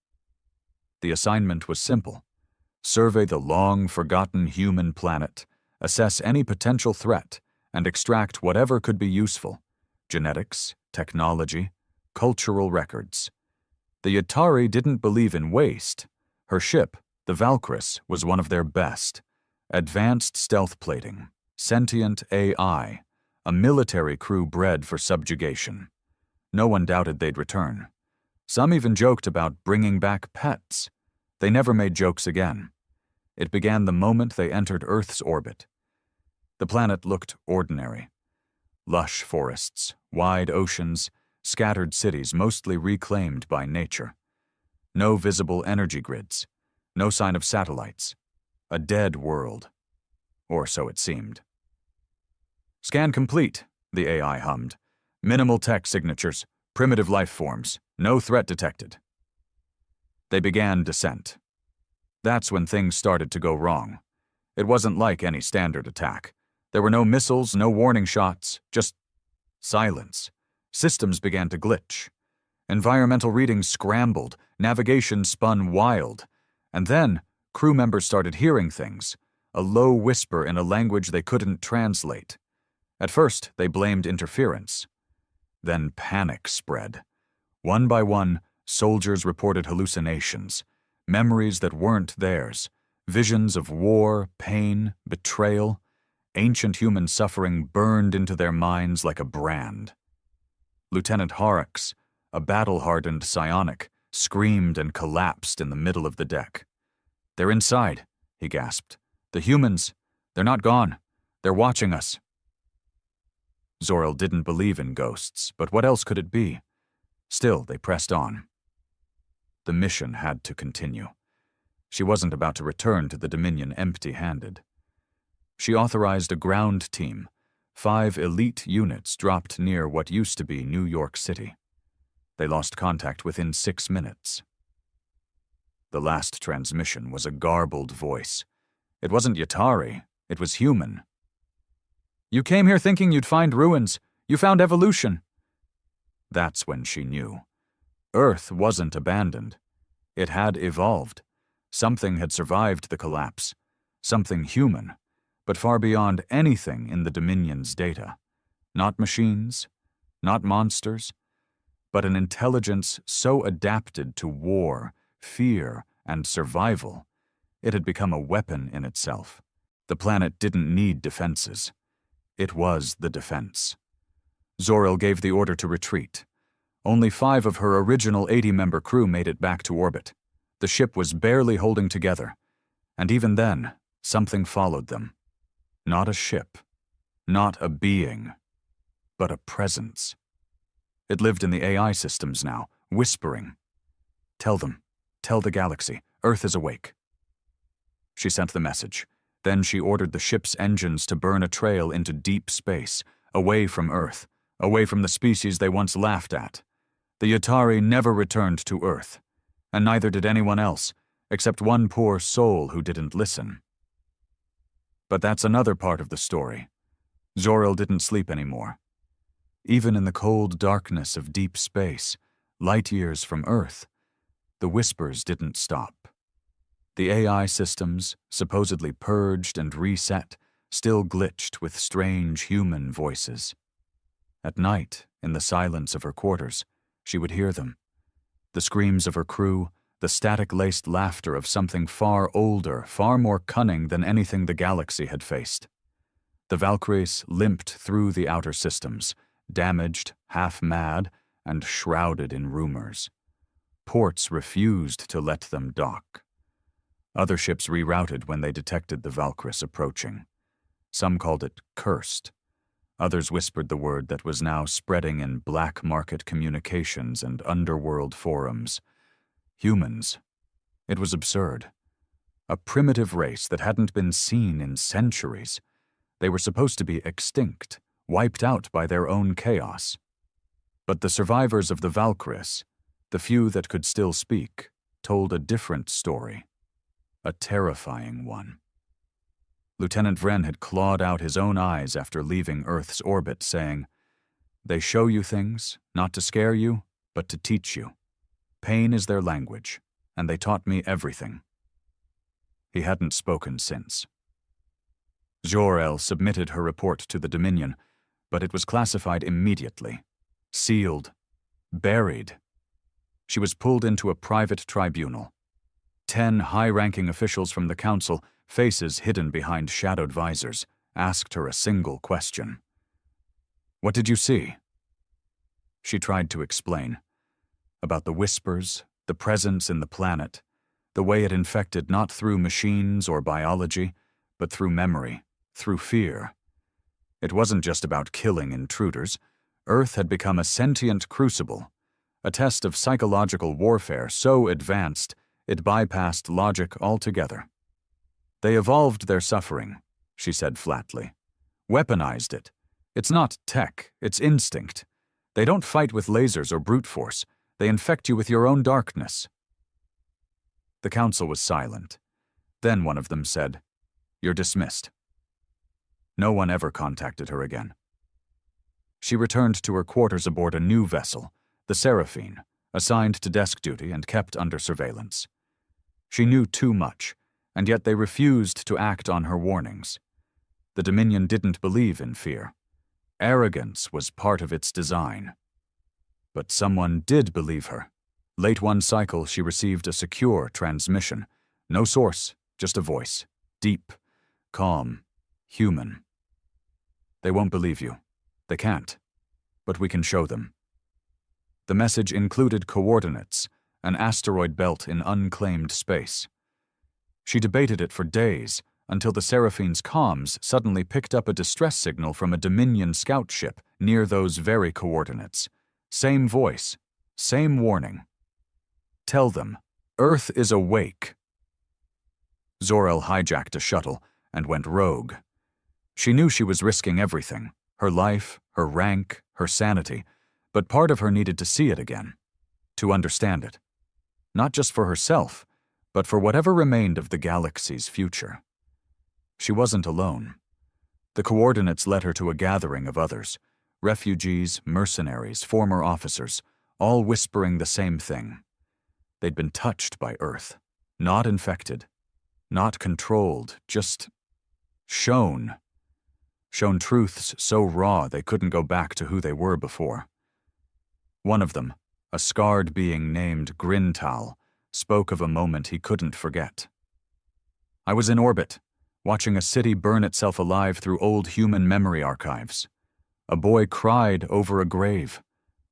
The assignment was simple. Survey the long-forgotten human planet, assess any potential threat, and extract whatever could be useful: genetics, technology, cultural records. The Yatari didn't believe in waste. Her ship, the Valkyris, was one of their best. Advanced stealth plating, sentient AI, a military crew bred for subjugation. No one doubted they'd return. Some even joked about bringing back pets. They never made jokes again. It began the moment they entered Earth's orbit. The planet looked ordinary. Lush forests, wide oceans, scattered cities mostly reclaimed by nature. No visible energy grids, no sign of satellites. A dead world. Or so it seemed. "Scan complete," the AI hummed. "Minimal tech signatures, primitive life forms, no threat detected." They began descent. That's when things started to go wrong. It wasn't like any standard attack. There were no missiles, no warning shots, just silence. Systems began to glitch. Environmental readings scrambled, navigation spun wild. And then, crew members started hearing things, a low whisper in a language they couldn't translate. At first, they blamed interference. Then panic spread. One by one, soldiers reported hallucinations, memories that weren't theirs, visions of war, pain, betrayal. Ancient human suffering burned into their minds like a brand. Lieutenant Horrocks, a battle-hardened psionic, screamed and collapsed in the middle of the deck. "They're inside," he gasped. "The humans, they're not gone. They're watching us." Zor-El didn't believe in ghosts, but what else could it be? Still, they pressed on. The mission had to continue. She wasn't about to return to the Dominion empty-handed. She authorized a ground team. 5 elite units dropped near what used to be New York City. They lost contact within 6 minutes. The last transmission was a garbled voice. It wasn't Yatari, it was human. "You came here thinking you'd find ruins. You found evolution." That's when she knew. Earth wasn't abandoned. It had evolved. Something had survived the collapse. Something human, but far beyond anything in the Dominion's data. Not machines, not monsters, but an intelligence so adapted to war, fear, and survival, it had become a weapon in itself. The planet didn't need defenses. It was the defense. Zor-El gave the order to retreat. Only 5 of her original 80-member crew made it back to orbit. The ship was barely holding together, and even then, something followed them. Not a ship, not a being, but a presence. It lived in the AI systems now, whispering, "Tell them, tell the galaxy, Earth is awake." She sent the message. Then she ordered the ship's engines to burn a trail into deep space, away from Earth, away from the species they once laughed at. The Yatari never returned to Earth, and neither did anyone else, except one poor soul who didn't listen. But that's another part of the story. Zor-El didn't sleep anymore. Even in the cold darkness of deep space, light years from Earth, the whispers didn't stop. The AI systems, supposedly purged and reset, still glitched with strange human voices. At night, in the silence of her quarters, she would hear them. The screams of her crew, the static-laced laughter of something far older, far more cunning than anything the galaxy had faced. The Valkyries limped through the outer systems, damaged, half-mad, and shrouded in rumors. Ports refused to let them dock. Other ships rerouted when they detected the Valkyries approaching. Some called it cursed. Others whispered the word that was now spreading in black market communications and underworld forums. Humans. It was absurd. A primitive race that hadn't been seen in centuries. They were supposed to be extinct, wiped out by their own chaos. But the survivors of the Valkyries, the few that could still speak, told a different story. A terrifying one. Lieutenant Vren had clawed out his own eyes after leaving Earth's orbit, saying, "They show you things, not to scare you, but to teach you. Pain is their language, and they taught me everything." He hadn't spoken since. Zor-El submitted her report to the Dominion, but it was classified immediately. Sealed. Buried. She was pulled into a private tribunal. 10 high-ranking officials from the council, faces hidden behind shadowed visors, asked her a single question. "What did you see?" She tried to explain. About the whispers, the presence in the planet, the way it infected not through machines or biology, but through memory, through fear. It wasn't just about killing intruders. Earth had become a sentient crucible, a test of psychological warfare so advanced it bypassed logic altogether. "They evolved their suffering," she said flatly. "Weaponized it. It's not tech, it's instinct. They don't fight with lasers or brute force. They infect you with your own darkness." The council was silent. Then one of them said, "You're dismissed." No one ever contacted her again. She returned to her quarters aboard a new vessel, the Seraphine, assigned to desk duty and kept under surveillance. She knew too much, and yet they refused to act on her warnings. The Dominion didn't believe in fear. Arrogance was part of its design. But someone did believe her. Late one cycle, she received a secure transmission. No source, just a voice. Deep, calm, human. "They won't believe you. They can't. But we can show them." The message included coordinates, an asteroid belt in unclaimed space. She debated it for days, until the Seraphine's comms suddenly picked up a distress signal from a Dominion scout ship near those very coordinates. Same voice, same warning. Tell them, Earth is awake. Zor-El hijacked a shuttle and went rogue. She knew she was risking everything, her life, her rank, her sanity, but part of her needed to see it again, to understand it. Not just for herself, but for whatever remained of the galaxy's future. She wasn't alone. The coordinates led her to a gathering of others, refugees, mercenaries, former officers, all whispering the same thing. They'd been touched by Earth, not infected, not controlled, just shown. Shown truths so raw they couldn't go back to who they were before. One of them, a scarred being named Grintal, spoke of a moment he couldn't forget. I was in orbit, watching a city burn itself alive through old human memory archives. A boy cried over a grave.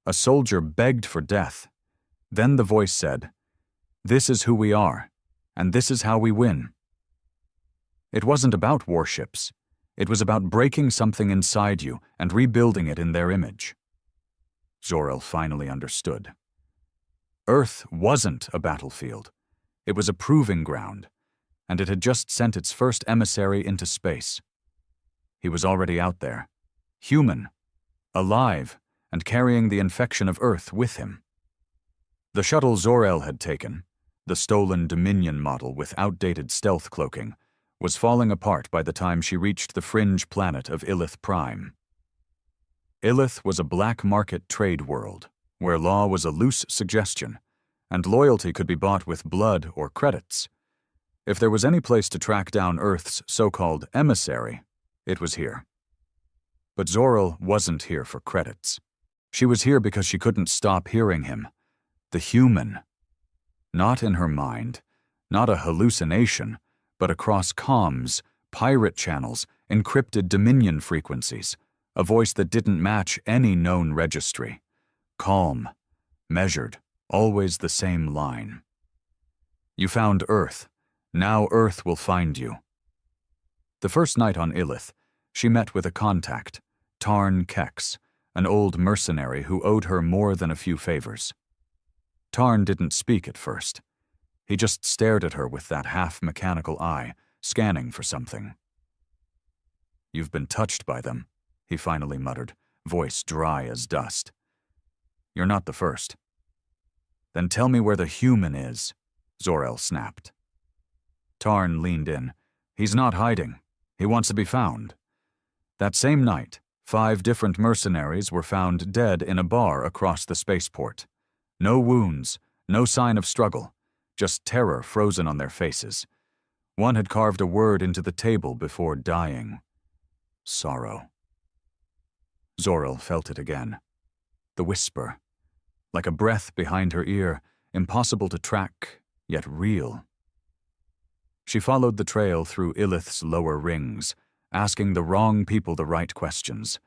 A soldier begged for death. Then the voice said, "This is who we are, and this is how we win." It wasn't about warships. It was about breaking something inside you and rebuilding it in their image. Zor-El finally understood. Earth wasn't a battlefield. It was a proving ground, and it had just sent its first emissary into space. He was already out there, human, alive, and carrying the infection of Earth with him. The shuttle Zor-El had taken, the stolen Dominion model with outdated stealth cloaking, was falling apart by the time she reached the fringe planet of Illith Prime. Illith was a black market trade world, where law was a loose suggestion, and loyalty could be bought with blood or credits. If there was any place to track down Earth's so-called emissary, it was here. But Zor-El wasn't here for credits. She was here because she couldn't stop hearing him. The human. Not in her mind, not a hallucination, but across comms, pirate channels, encrypted Dominion frequencies, a voice that didn't match any known registry. Calm, measured, always the same line. You found Earth. Now Earth will find you. The first night on Illith, she met with a contact, Tarn Kex, an old mercenary who owed her more than a few favors. Tarn didn't speak at first. He just stared at her with that half-mechanical eye, scanning for something. "You've been touched by them," he finally muttered, voice dry as dust. "You're not the first." "Then tell me where the human is," Zor-El snapped. Tarn leaned in. "He's not hiding. He wants to be found." That same night, 5 different mercenaries were found dead in a bar across the spaceport. No wounds, no sign of struggle, just terror frozen on their faces. One had carved a word into the table before dying. Sorrow. Zor-El felt it again. The whisper. Like a breath behind her ear, impossible to track, yet real. She followed the trail through Illith's lower rings, asking the wrong people the right questions.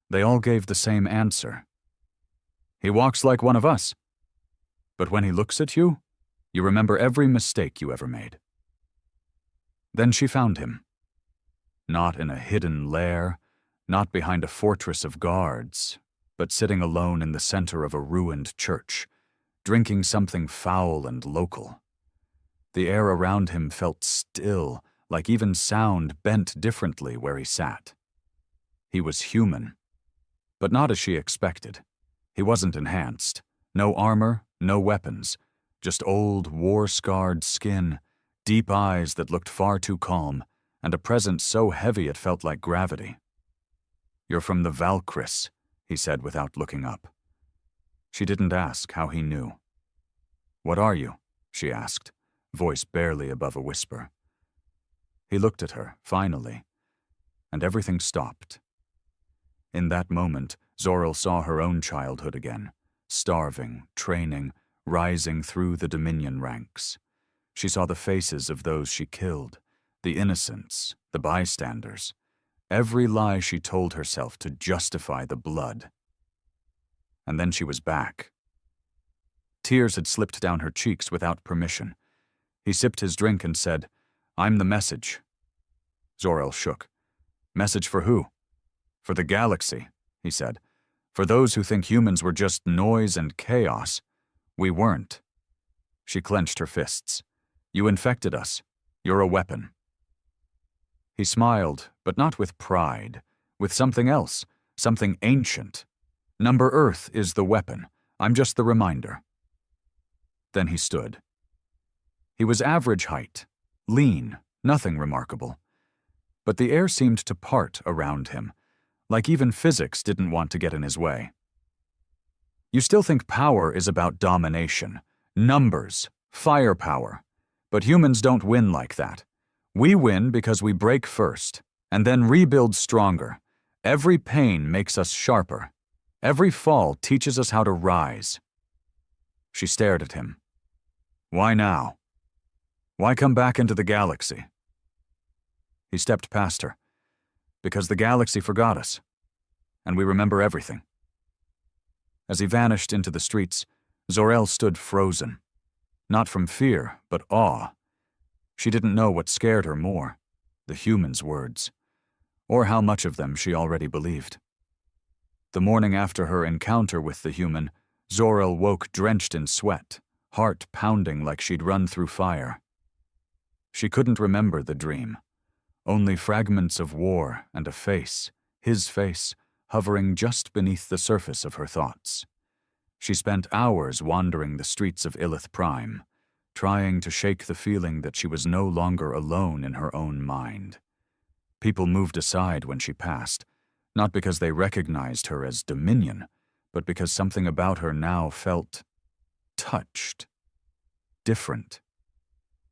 They all gave the same answer. "He walks like one of us. But when he looks at you, you remember every mistake you ever made." Then she found him. Not in a hidden lair, not behind a fortress of guards, but sitting alone in the center of a ruined church, drinking something foul and local. The air around him felt still, like even sound bent differently where he sat. He was human, but not as she expected. He wasn't enhanced. No armor, no weapons, just old, war-scarred skin, deep eyes that looked far too calm, and a presence so heavy it felt like gravity. "You're from the Valkyris," he said without looking up. She didn't ask how he knew. "What are you?" she asked, voice barely above a whisper. He looked at her, finally, and everything stopped. In that moment, Zor-El saw her own childhood again, starving, training, rising through the Dominion ranks. She saw the faces of those she killed, the innocents, the bystanders, every lie she told herself to justify the blood. And then she was back. Tears had slipped down her cheeks without permission. He sipped his drink and said, "I'm the message." Zor-El shook. "Message for who?" "For the galaxy," he said. "For those who think humans were just noise and chaos. We weren't." She clenched her fists. "You infected us. You're a weapon." He smiled, but not with pride, with something else, something ancient. "Number Earth is the weapon. I'm just the reminder." Then he stood. He was average height, lean, nothing remarkable. But the air seemed to part around him, like even physics didn't want to get in his way. "You still think power is about domination, numbers, firepower. But humans don't win like that. We win because we break first, and then rebuild stronger. Every pain makes us sharper. Every fall teaches us how to rise." She stared at him. "Why now? Why come back into the galaxy?" He stepped past her. "Because the galaxy forgot us, and we remember everything." As he vanished into the streets, Zor-El stood frozen. Not from fear, but awe. She didn't know what scared her more, the human's words, or how much of them she already believed. The morning after her encounter with the human, Zor-El woke drenched in sweat, heart pounding like she'd run through fire. She couldn't remember the dream, only fragments of war and a face, his face, hovering just beneath the surface of her thoughts. She spent hours wandering the streets of Illith Prime, trying to shake the feeling that she was no longer alone in her own mind. People moved aside when she passed, not because they recognized her as Dominion, but because something about her now felt touched, different.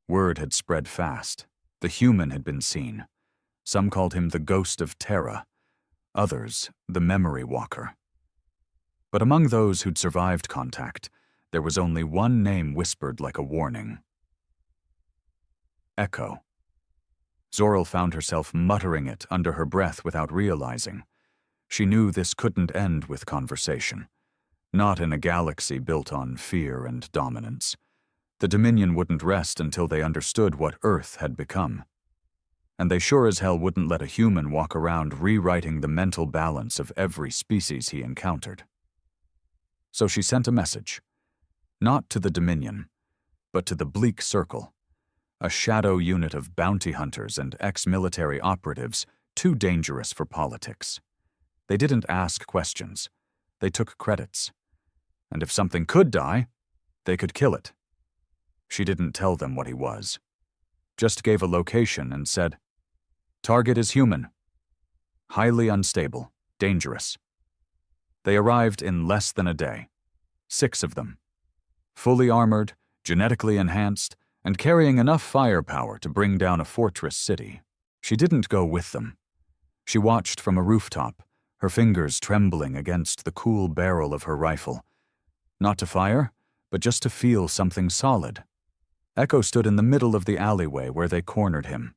Word had spread fast. The human had been seen. Some called him the Ghost of Terra, others the Memory Walker. But among those who'd survived contact, there was only one name whispered like a warning. Echo. Zor-El found herself muttering it under her breath without realizing. She knew this couldn't end with conversation. Not in a galaxy built on fear and dominance. The Dominion wouldn't rest until they understood what Earth had become. And they sure as hell wouldn't let a human walk around rewriting the mental balance of every species he encountered. So she sent a message. Not to the Dominion, but to the Bleak Circle, a shadow unit of bounty hunters and ex-military operatives too dangerous for politics. They didn't ask questions. They took credits. And if something could die, they could kill it. She didn't tell them what he was. Just gave a location and said, "Target is human. Highly unstable, dangerous." They arrived in less than a day. 6 of them. Fully armored, genetically enhanced, and carrying enough firepower to bring down a fortress city. She didn't go with them. She watched from a rooftop, her fingers trembling against the cool barrel of her rifle. Not to fire, but just to feel something solid. Echo stood in the middle of the alleyway where they cornered him.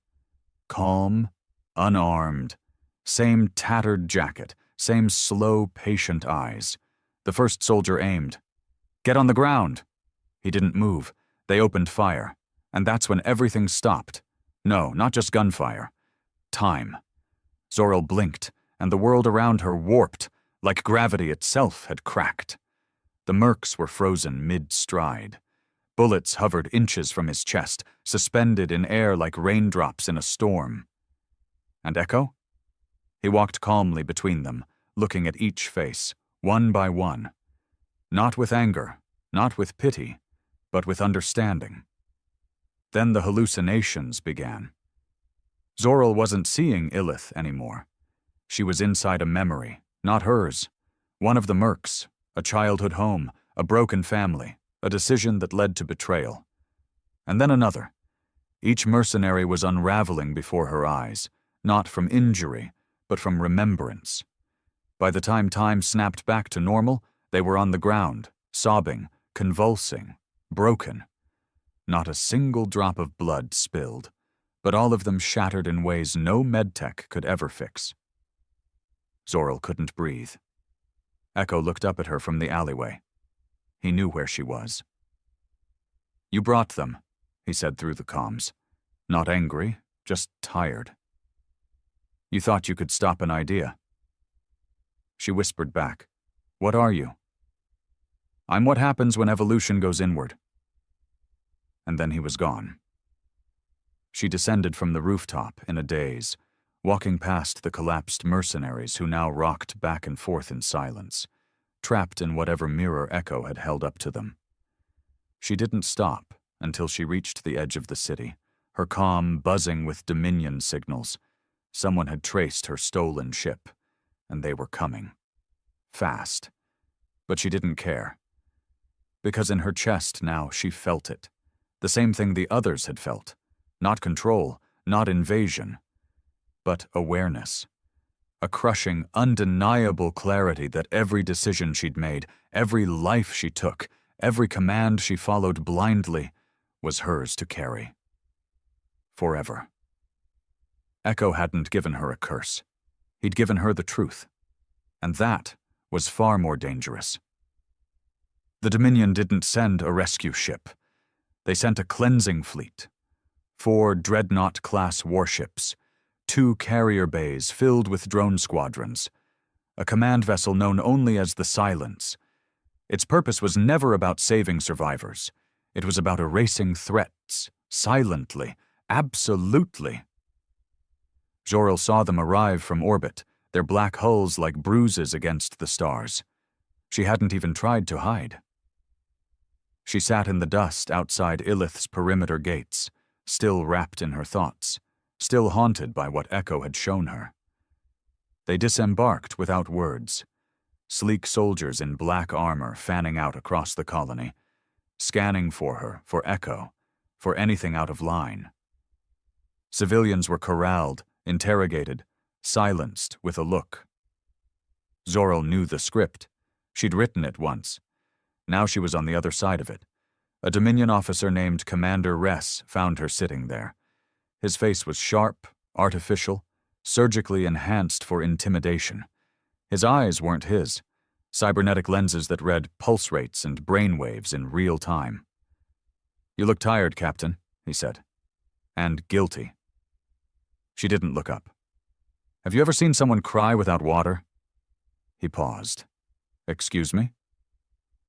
Calm, unarmed, same tattered jacket, same slow, patient eyes. The first soldier aimed. "Get on the ground!" He didn't move. They opened fire. And that's when everything stopped. No, not just gunfire. Time. Zor-El blinked, and the world around her warped, like gravity itself had cracked. The mercs were frozen mid-stride. Bullets hovered inches from his chest, suspended in air like raindrops in a storm. And Echo? He walked calmly between them, looking at each face, one by one. Not with anger, not with pity, but with understanding. Then the hallucinations began. Zor-El wasn't seeing Illith anymore. She was inside a memory, not hers. One of the mercs, a childhood home, a broken family, a decision that led to betrayal. And then another. Each mercenary was unraveling before her eyes, not from injury, but from remembrance. By the time time snapped back to normal, they were on the ground, sobbing, convulsing, broken. Not a single drop of blood spilled, but all of them shattered in ways no medtech could ever fix. Zor-El couldn't breathe. Echo looked up at her from the alleyway. He knew where she was. "You brought them," he said through the comms. Not angry, just tired. "You thought you could stop an idea." She whispered back, "What are you?" "I'm what happens when evolution goes inward." and then he was gone. She descended from the rooftop in a daze, walking past the collapsed mercenaries who now rocked back and forth in silence, trapped in whatever mirror Echo had held up to them. She didn't stop until she reached the edge of the city, her comm buzzing with Dominion signals. Someone had traced her stolen ship, and they were coming. Fast. But she didn't care. Because in her chest now she felt it. The same thing the others had felt. Not control, not invasion, but awareness. A crushing, undeniable clarity that every decision she'd made, every life she took, every command she followed blindly was hers to carry. Forever. Echo hadn't given her a curse. He'd given her the truth. And that was far more dangerous. The Dominion didn't send a rescue ship. They sent a cleansing fleet. 4 Dreadnought-class warships, 2 carrier bays filled with drone squadrons, a command vessel known only as the Silence. Its purpose was never about saving survivors. It was about erasing threats, silently, absolutely. Jor-El saw them arrive from orbit, their black hulls like bruises against the stars. She hadn't even tried to hide. She sat in the dust outside Illith's perimeter gates, still wrapped in her thoughts, still haunted by what Echo had shown her. They disembarked without words, sleek soldiers in black armor fanning out across the colony, scanning for her, for Echo, for anything out of line. Civilians were corralled, interrogated, silenced with a look. Jor-El knew the script. She'd written it once. Now she was on the other side of it. A Dominion officer named Commander Ress found her sitting there. His face was sharp, artificial, surgically enhanced for intimidation. His eyes weren't his, cybernetic lenses that read pulse rates and brain waves in real time. "You look tired, Captain," he said. "And guilty." She didn't look up. "Have you ever seen someone cry without water?" He paused. "Excuse me?"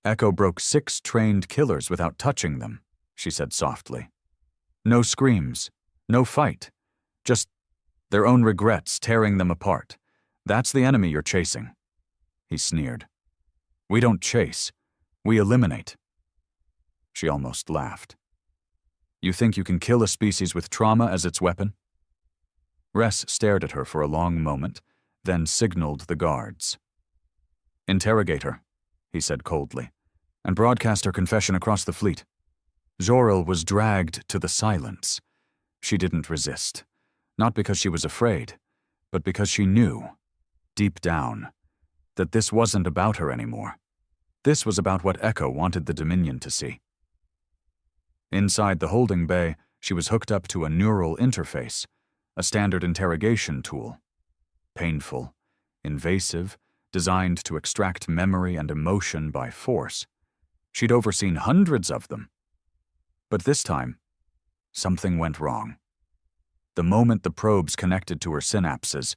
"Echo broke 6 trained killers without touching them," she said softly. "No screams, no fight, just their own regrets tearing them apart. That's the enemy you're chasing." He sneered. "We don't chase, we eliminate." She almost laughed. "You think you can kill a species with trauma as its weapon?" Ress stared at her for a long moment, then signaled the guards. "Interrogate her," he said coldly, "and broadcast her confession across the fleet." Jor-El was dragged to the Silence. She didn't resist, not because she was afraid, but because she knew, deep down, that this wasn't about her anymore. This was about what Echo wanted the Dominion to see. Inside the holding bay, she was hooked up to a neural interface, a standard interrogation tool. Painful, invasive, designed to extract memory and emotion by force. She'd overseen hundreds of them. But this time, something went wrong. The moment the probes connected to her synapses,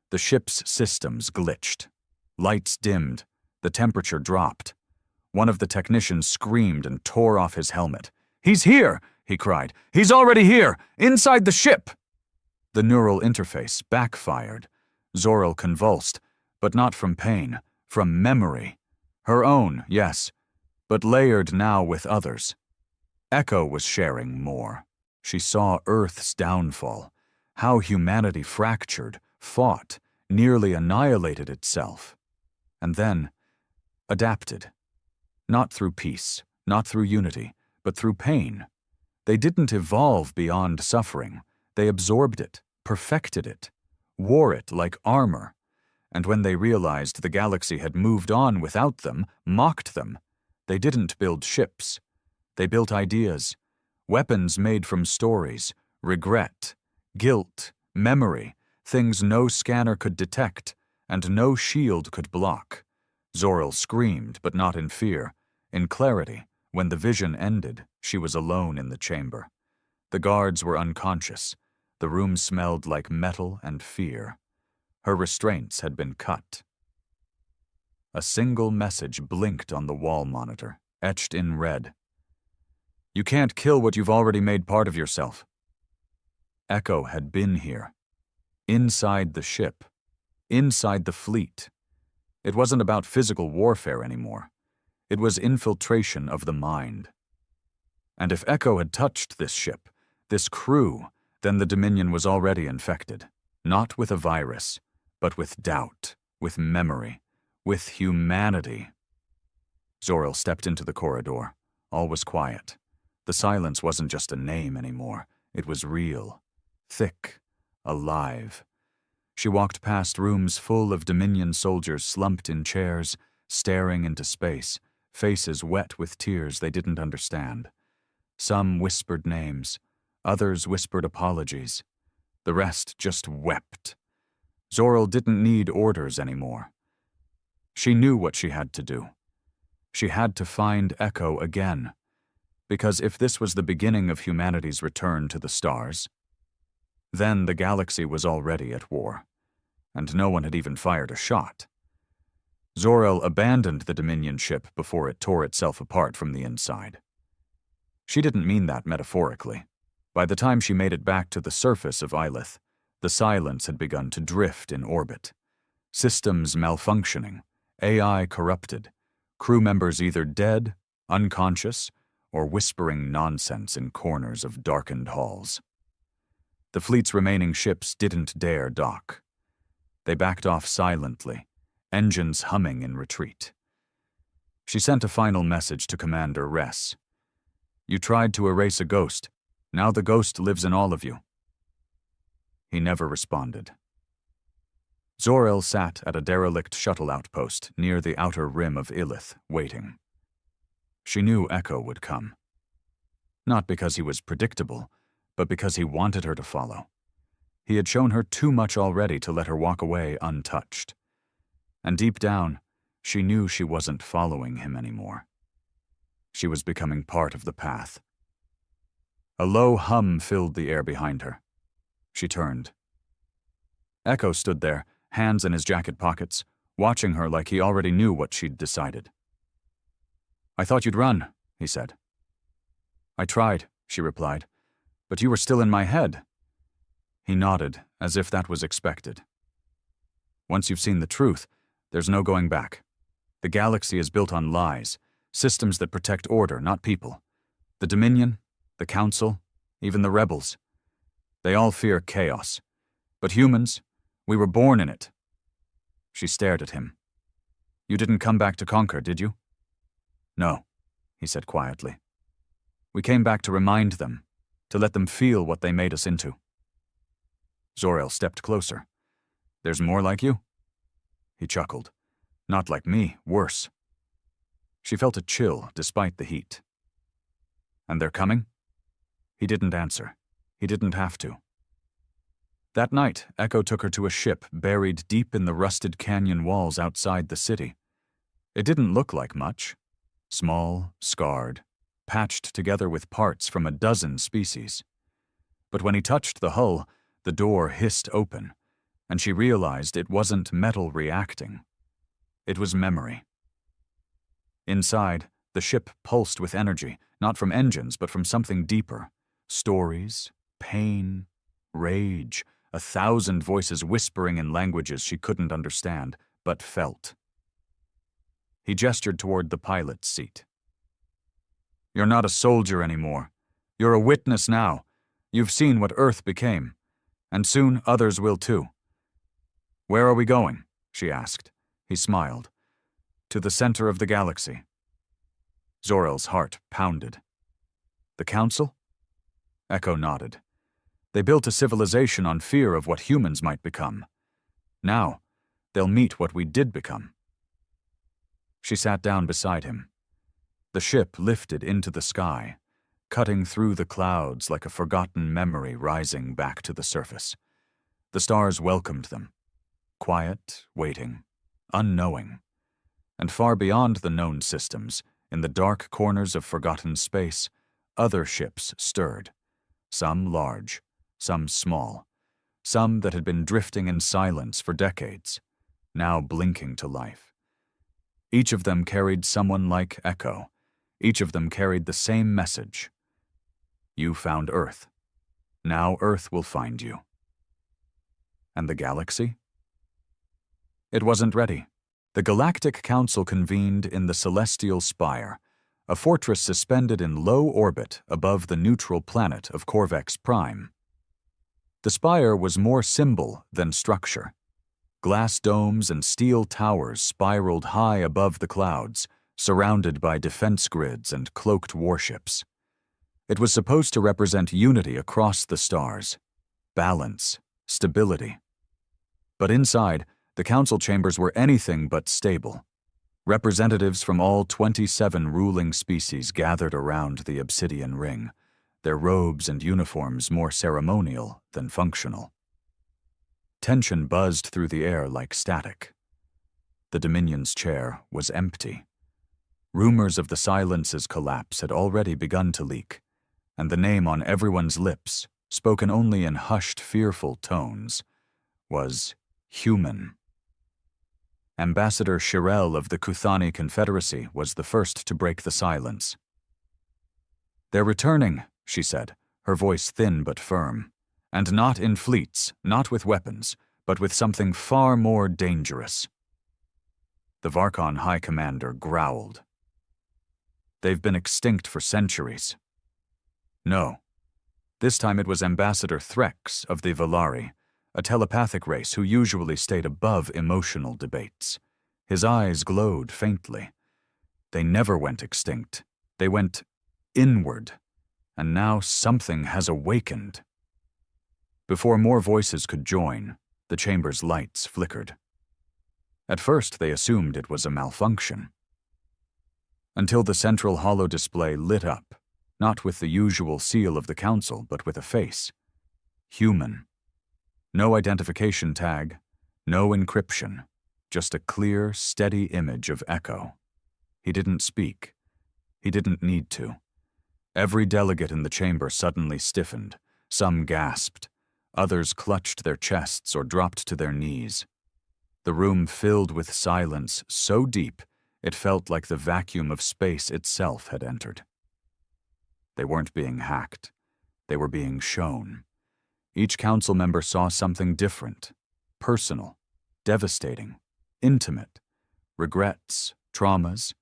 the ship's systems glitched. Lights dimmed, the temperature dropped. One of the technicians screamed and tore off his helmet. "He's here!" he cried. "He's already here! Inside the ship!" The neural interface backfired. Jor-El convulsed, but not from pain, from memory. Her own, yes, but layered now with others. Echo was sharing more. She saw Earth's downfall, how humanity fractured, fought, nearly annihilated itself. And then adapted. Not through peace, not through unity, but through pain. They didn't evolve beyond suffering. They absorbed it, perfected it, wore it like armor. And when they realized the galaxy had moved on without them, mocked them, they didn't build ships. They built ideas, weapons made from stories, regret, guilt, memory, things no scanner could detect and no shield could block. Jor-El screamed, but not in fear. In clarity, when the vision ended, she was alone in the chamber. The guards were unconscious. The room smelled like metal and fear. Her restraints had been cut. A single message blinked on the wall monitor, etched in red. You can't kill what you've already made part of yourself. Echo had been here. Inside the ship. Inside the fleet. It wasn't about physical warfare anymore. It was infiltration of the mind. And if Echo had touched this ship, this crew, then the Dominion was already infected. Not with a virus, but with doubt, with memory, with humanity. Zor-El stepped into the corridor. All was quiet. The silence wasn't just a name anymore. It was real, thick, alive. She walked past rooms full of Dominion soldiers slumped in chairs, staring into space, faces wet with tears they didn't understand. Some whispered names, others whispered apologies. The rest just wept. Zor-El didn't need orders anymore. She knew what she had to do. She had to find Echo again, because if this was the beginning of humanity's return to the stars, then the galaxy was already at war, and no one had even fired a shot. Zor-El abandoned the Dominion ship before it tore itself apart from the inside. She didn't mean that metaphorically. By the time she made it back to the surface of Ilith, the silence had begun to drift in orbit. Systems malfunctioning, AI corrupted, crew members either dead, unconscious, or whispering nonsense in corners of darkened halls. The fleet's remaining ships didn't dare dock. They backed off silently, engines humming in retreat. She sent a final message to Commander Ress. You tried to erase a ghost. Now the ghost lives in all of you. He never responded. Zor-El sat at a derelict shuttle outpost near the outer rim of Ilith, waiting. She knew Echo would come. Not because he was predictable, but because he wanted her to follow. He had shown her too much already to let her walk away untouched. And deep down, she knew she wasn't following him anymore. She was becoming part of the path. A low hum filled the air behind her. She turned. Echo stood there, hands in his jacket pockets, watching her like he already knew what she'd decided. I thought you'd run, he said. I tried, she replied, but you were still in my head. He nodded, as if that was expected. Once you've seen the truth, there's no going back. The galaxy is built on lies, systems that protect order, not people. The Dominion, the Council, even the rebels. They all fear chaos. But humans, we were born in it. She stared at him. You didn't come back to conquer, did you? No, he said quietly. We came back to remind them, to let them feel what they made us into. Zor-El stepped closer. There's more like you? He chuckled. Not like me, worse. She felt a chill despite the heat. And they're coming? He didn't answer. He didn't have to. That night, Echo took her to a ship buried deep in the rusted canyon walls outside the city. It didn't look like much. Small, scarred, patched together with parts from a dozen species. But when he touched the hull, the door hissed open, and she realized it wasn't metal reacting. It was memory. Inside, the ship pulsed with energy, not from engines, but from something deeper. Stories, pain, rage, 1,000 voices whispering in languages she couldn't understand, but felt. He gestured toward the pilot's seat. You're not a soldier anymore. You're a witness now. You've seen what Earth became, and soon others will too. Where are we going? She asked. He smiled. To the center of the galaxy. Zor-El's heart pounded. The Council? Echo nodded. They built a civilization on fear of what humans might become. Now, they'll meet what we did become. She sat down beside him. The ship lifted into the sky, cutting through the clouds like a forgotten memory rising back to the surface. The stars welcomed them. Quiet, waiting, unknowing. And far beyond the known systems, in the dark corners of forgotten space, other ships stirred. Some large, some small, some that had been drifting in silence for decades, now blinking to life. Each of them carried someone like Echo. Each of them carried the same message, You found Earth. Now Earth will find you. And the galaxy? It wasn't ready. The Galactic Council convened in the Celestial Spire, a fortress suspended in low orbit above the neutral planet of Corvex Prime. The spire was more symbol than structure. Glass domes and steel towers spiraled high above the clouds, surrounded by defense grids and cloaked warships. It was supposed to represent unity across the stars, balance, stability. But inside, the council chambers were anything but stable. Representatives from all 27 ruling species gathered around the obsidian ring, their robes and uniforms more ceremonial than functional. Tension buzzed through the air like static. The Dominion's chair was empty. Rumors of the Silence's collapse had already begun to leak, and the name on everyone's lips, spoken only in hushed, fearful tones, was human. Ambassador Shirel of the Kuthani Confederacy was the first to break the silence. "They're returning," she said, her voice thin but firm, "and not in fleets, not with weapons, but with something far more dangerous." The Varkon High Commander growled. "They've been extinct for centuries." No. This time it was Ambassador Threx of the Valari, a telepathic race who usually stayed above emotional debates. His eyes glowed faintly. They never went extinct. They went inward. And now something has awakened. Before more voices could join, the chamber's lights flickered. At first they assumed it was a malfunction. Until the central holo display lit up, not with the usual seal of the council, but with a face. Human. No identification tag, no encryption, just a clear, steady image of Echo. He didn't speak. He didn't need to. Every delegate in the chamber suddenly stiffened. Some gasped. Others clutched their chests or dropped to their knees. The room filled with silence so deep it felt like the vacuum of space itself had entered. They weren't being hacked. They were being shown. Each council member saw something different, personal, devastating, intimate, regrets, traumas,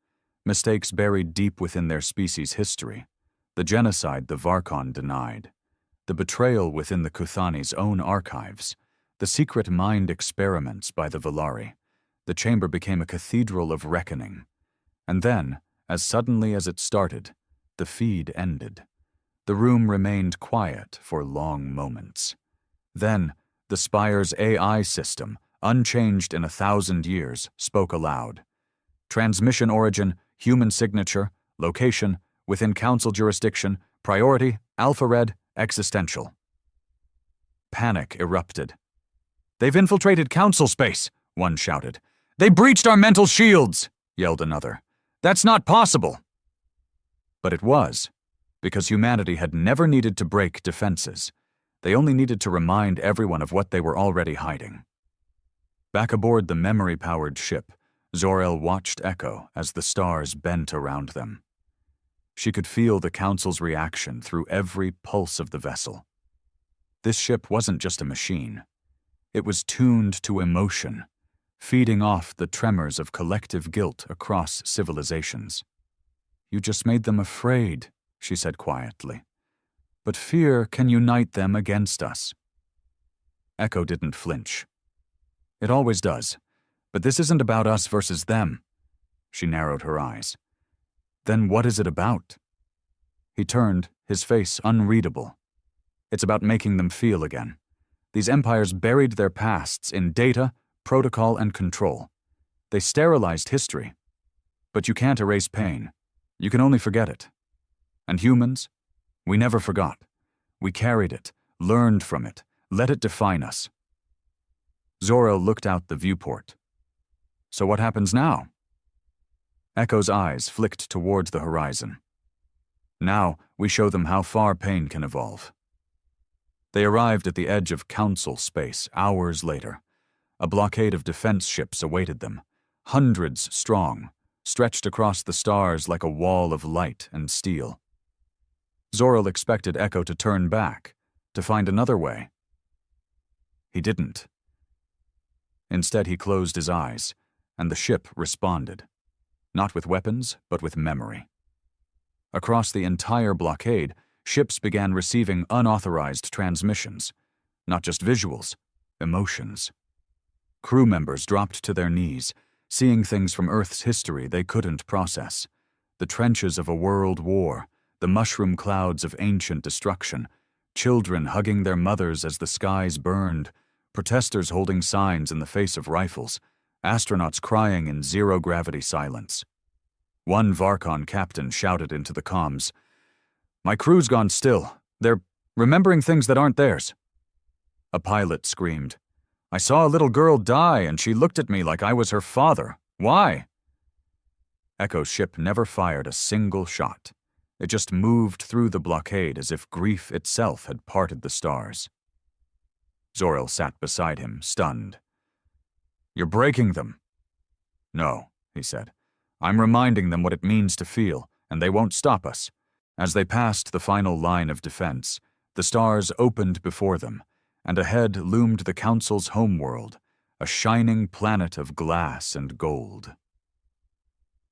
mistakes buried deep within their species' history, the genocide the Varkon denied, the betrayal within the Kuthani's own archives, the secret mind experiments by the Valari. The chamber became a cathedral of reckoning. And then, as suddenly as it started, the feed ended. The room remained quiet for long moments. Then, the Spire's AI system, unchanged in 1,000 years, spoke aloud. Transmission origin, human signature, location, within council jurisdiction, priority, Alpha Red, existential. Panic erupted. "They've infiltrated council space," one shouted. "They breached our mental shields," yelled another. "That's not possible." But it was, because humanity had never needed to break defenses. They only needed to remind everyone of what they were already hiding. Back aboard the memory-powered ship, Zor-El watched Echo as the stars bent around them. She could feel the council's reaction through every pulse of the vessel. This ship wasn't just a machine. It was tuned to emotion, feeding off the tremors of collective guilt across civilizations. "You just made them afraid," she said quietly. "But fear can unite them against us." Echo didn't flinch. "It always does. But this isn't about us versus them." She narrowed her eyes. "Then what is it about?" He turned, his face unreadable. "It's about making them feel again. These empires buried their pasts in data, protocol, and control. They sterilized history. But you can't erase pain. You can only forget it. And humans? We never forgot. We carried it, learned from it, let it define us." Zor-El looked out the viewport. "So what happens now?" Echo's eyes flicked toward the horizon. "Now we show them how far pain can evolve." They arrived at the edge of council space hours later. A blockade of defense ships awaited them, hundreds strong, stretched across the stars like a wall of light and steel. Zoril expected Echo to turn back, to find another way. He didn't. Instead, he closed his eyes, and the ship responded. Not with weapons, but with memory. Across the entire blockade, ships began receiving unauthorized transmissions. Not just visuals, emotions. Crew members dropped to their knees, seeing things from Earth's history they couldn't process. The trenches of a world war, the mushroom clouds of ancient destruction, children hugging their mothers as the skies burned, protesters holding signs in the face of rifles, astronauts crying in zero-gravity silence. One Varkon captain shouted into the comms, "My crew's gone still. They're remembering things that aren't theirs." A pilot screamed, "I saw a little girl die and she looked at me like I was her father. Why?" Echo's ship never fired a single shot. It just moved through the blockade as if grief itself had parted the stars. Zoril sat beside him, stunned. "You're breaking them." "No," he said. "I'm reminding them what it means to feel, and they won't stop us." As they passed the final line of defense, the stars opened before them, and ahead loomed the Council's homeworld, a shining planet of glass and gold.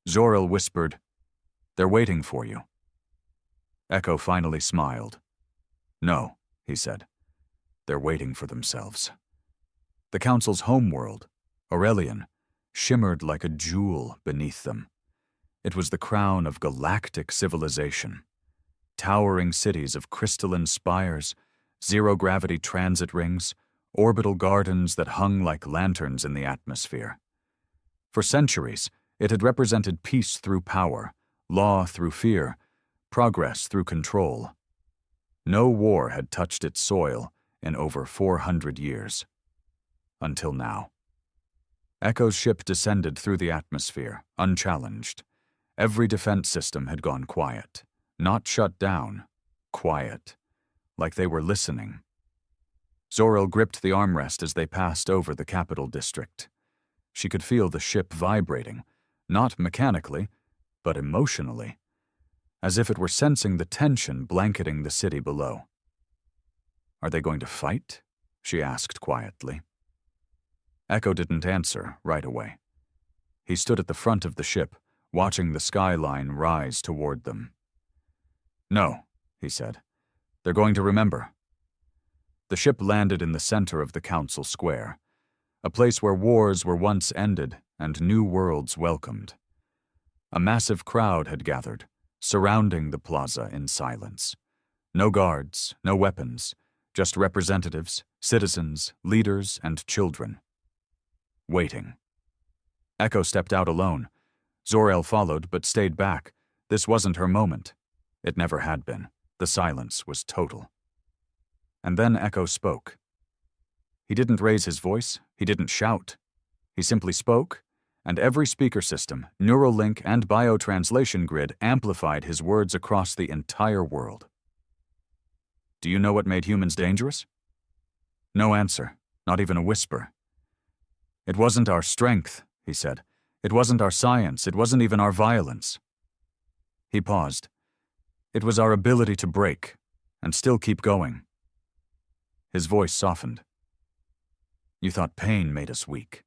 Zoril whispered, "They're waiting for you." Echo finally smiled. "No," he said. "They're waiting for themselves." The Council's homeworld, Aurelian, shimmered like a jewel beneath them. It was the crown of galactic civilization. Towering cities of crystalline spires, zero-gravity transit rings, orbital gardens that hung like lanterns in the atmosphere. For centuries, it had represented peace through power, law through fear, progress through control. No war had touched its soil in over 400 years. Until now. Echo's ship descended through the atmosphere, unchallenged. Every defense system had gone quiet. Not shut down, quiet, like they were listening. Zoril gripped the armrest as they passed over the capital district. She could feel the ship vibrating, not mechanically, but emotionally, as if it were sensing the tension blanketing the city below. "Are they going to fight?" she asked quietly. Echo didn't answer right away. He stood at the front of the ship, watching the skyline rise toward them. "No," he said. "They're going to remember." The ship landed in the center of the council square, a place where wars were once ended and new worlds welcomed. A massive crowd had gathered, surrounding the plaza in silence. No guards, no weapons, just representatives, citizens, leaders, and children. Waiting. Echo stepped out alone. Zoril followed but stayed back. This wasn't her moment. It never had been. The silence was total. And then Echo spoke. He didn't raise his voice. He didn't shout. He simply spoke, and every speaker system, neural link, and biotranslation grid amplified his words across the entire world. "Do you know what made humans dangerous?" No answer, not even a whisper. "It wasn't our strength," he said. "It wasn't our science. It wasn't even our violence." He paused. "It was our ability to break, and still keep going." His voice softened. "You thought pain made us weak.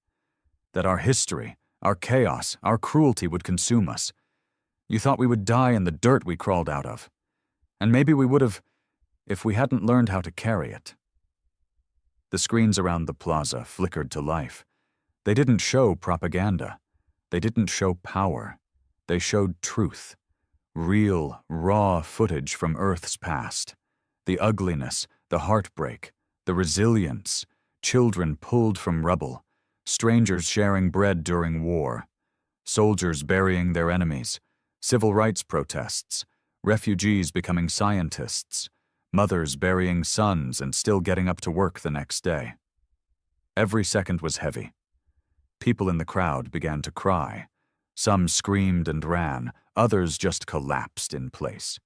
That our history, our chaos, our cruelty would consume us. You thought we would die in the dirt we crawled out of. And maybe we would have, if we hadn't learned how to carry it." The screens around the plaza flickered to life. They didn't show propaganda. They didn't show power. They showed truth. Real, raw footage from Earth's past. The ugliness, the heartbreak, the resilience, children pulled from rubble, strangers sharing bread during war, soldiers burying their enemies, civil rights protests, refugees becoming scientists, mothers burying sons and still getting up to work the next day. Every second was heavy. People in the crowd began to cry. Some screamed and ran, others just collapsed in place.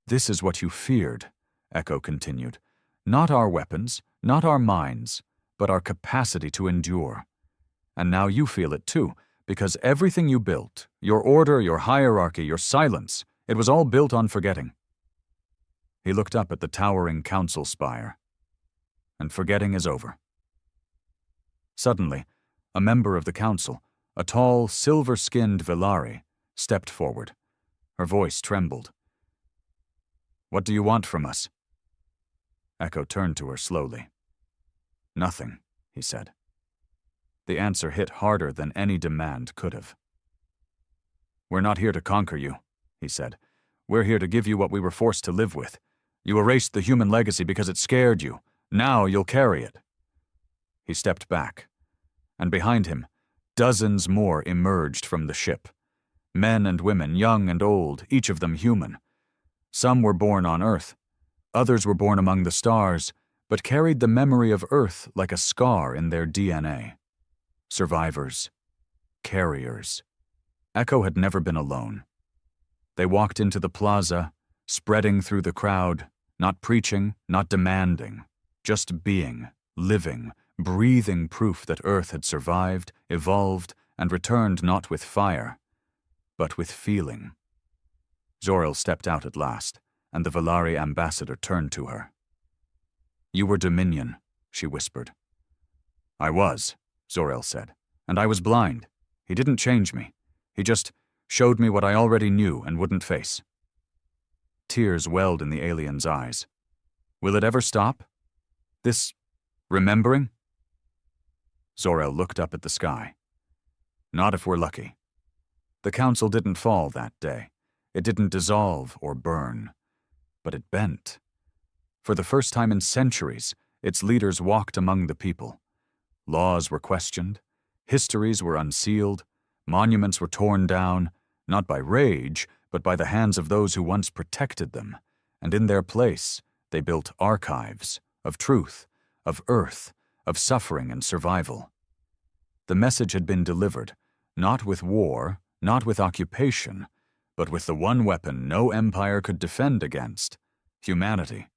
"This is what you feared," Echo continued. "Not our weapons, not our minds, but our capacity to endure. And now you feel it too, because everything you built, your order, your hierarchy, your silence, it was all built on forgetting. He looked up at the towering council spire. And forgetting is over. Suddenly, a member of the council, a tall, silver-skinned Velari, stepped forward. Her voice trembled. "What do you want from us?" Echo turned to her slowly. "Nothing," he said. The answer hit harder than any demand could have. "We're not here to conquer you," he said. "We're here to give you what we were forced to live with. You erased the human legacy because it scared you. Now you'll carry it." He stepped back, and behind him, dozens more emerged from the ship. Men and women, young and old, each of them human. Some were born on Earth. Others were born among the stars, but carried the memory of Earth like a scar in their DNA. Survivors. Carriers. Echo had never been alone. They walked into the plaza, spreading through the crowd, not preaching, not demanding, just being, living, breathing proof that Earth had survived, evolved, and returned not with fire, but with feeling. Zor-El stepped out at last, and the Velari ambassador turned to her. "You were Dominion," she whispered. "I was," Zor-El said, "and I was blind. He didn't change me. He just showed me what I already knew and wouldn't face." Tears welled in the alien's eyes. "Will it ever stop? This remembering?" Zor-El looked up at the sky. "Not if we're lucky." The council didn't fall that day. It didn't dissolve or burn. But it bent. For the first time in centuries, its leaders walked among the people. Laws were questioned. Histories were unsealed. Monuments were torn down, not by rage, but by the hands of those who once protected them. And in their place, they built archives of truth, of Earth, of suffering and survival. The message had been delivered, not with war, not with occupation, but with the one weapon no empire could defend against: humanity.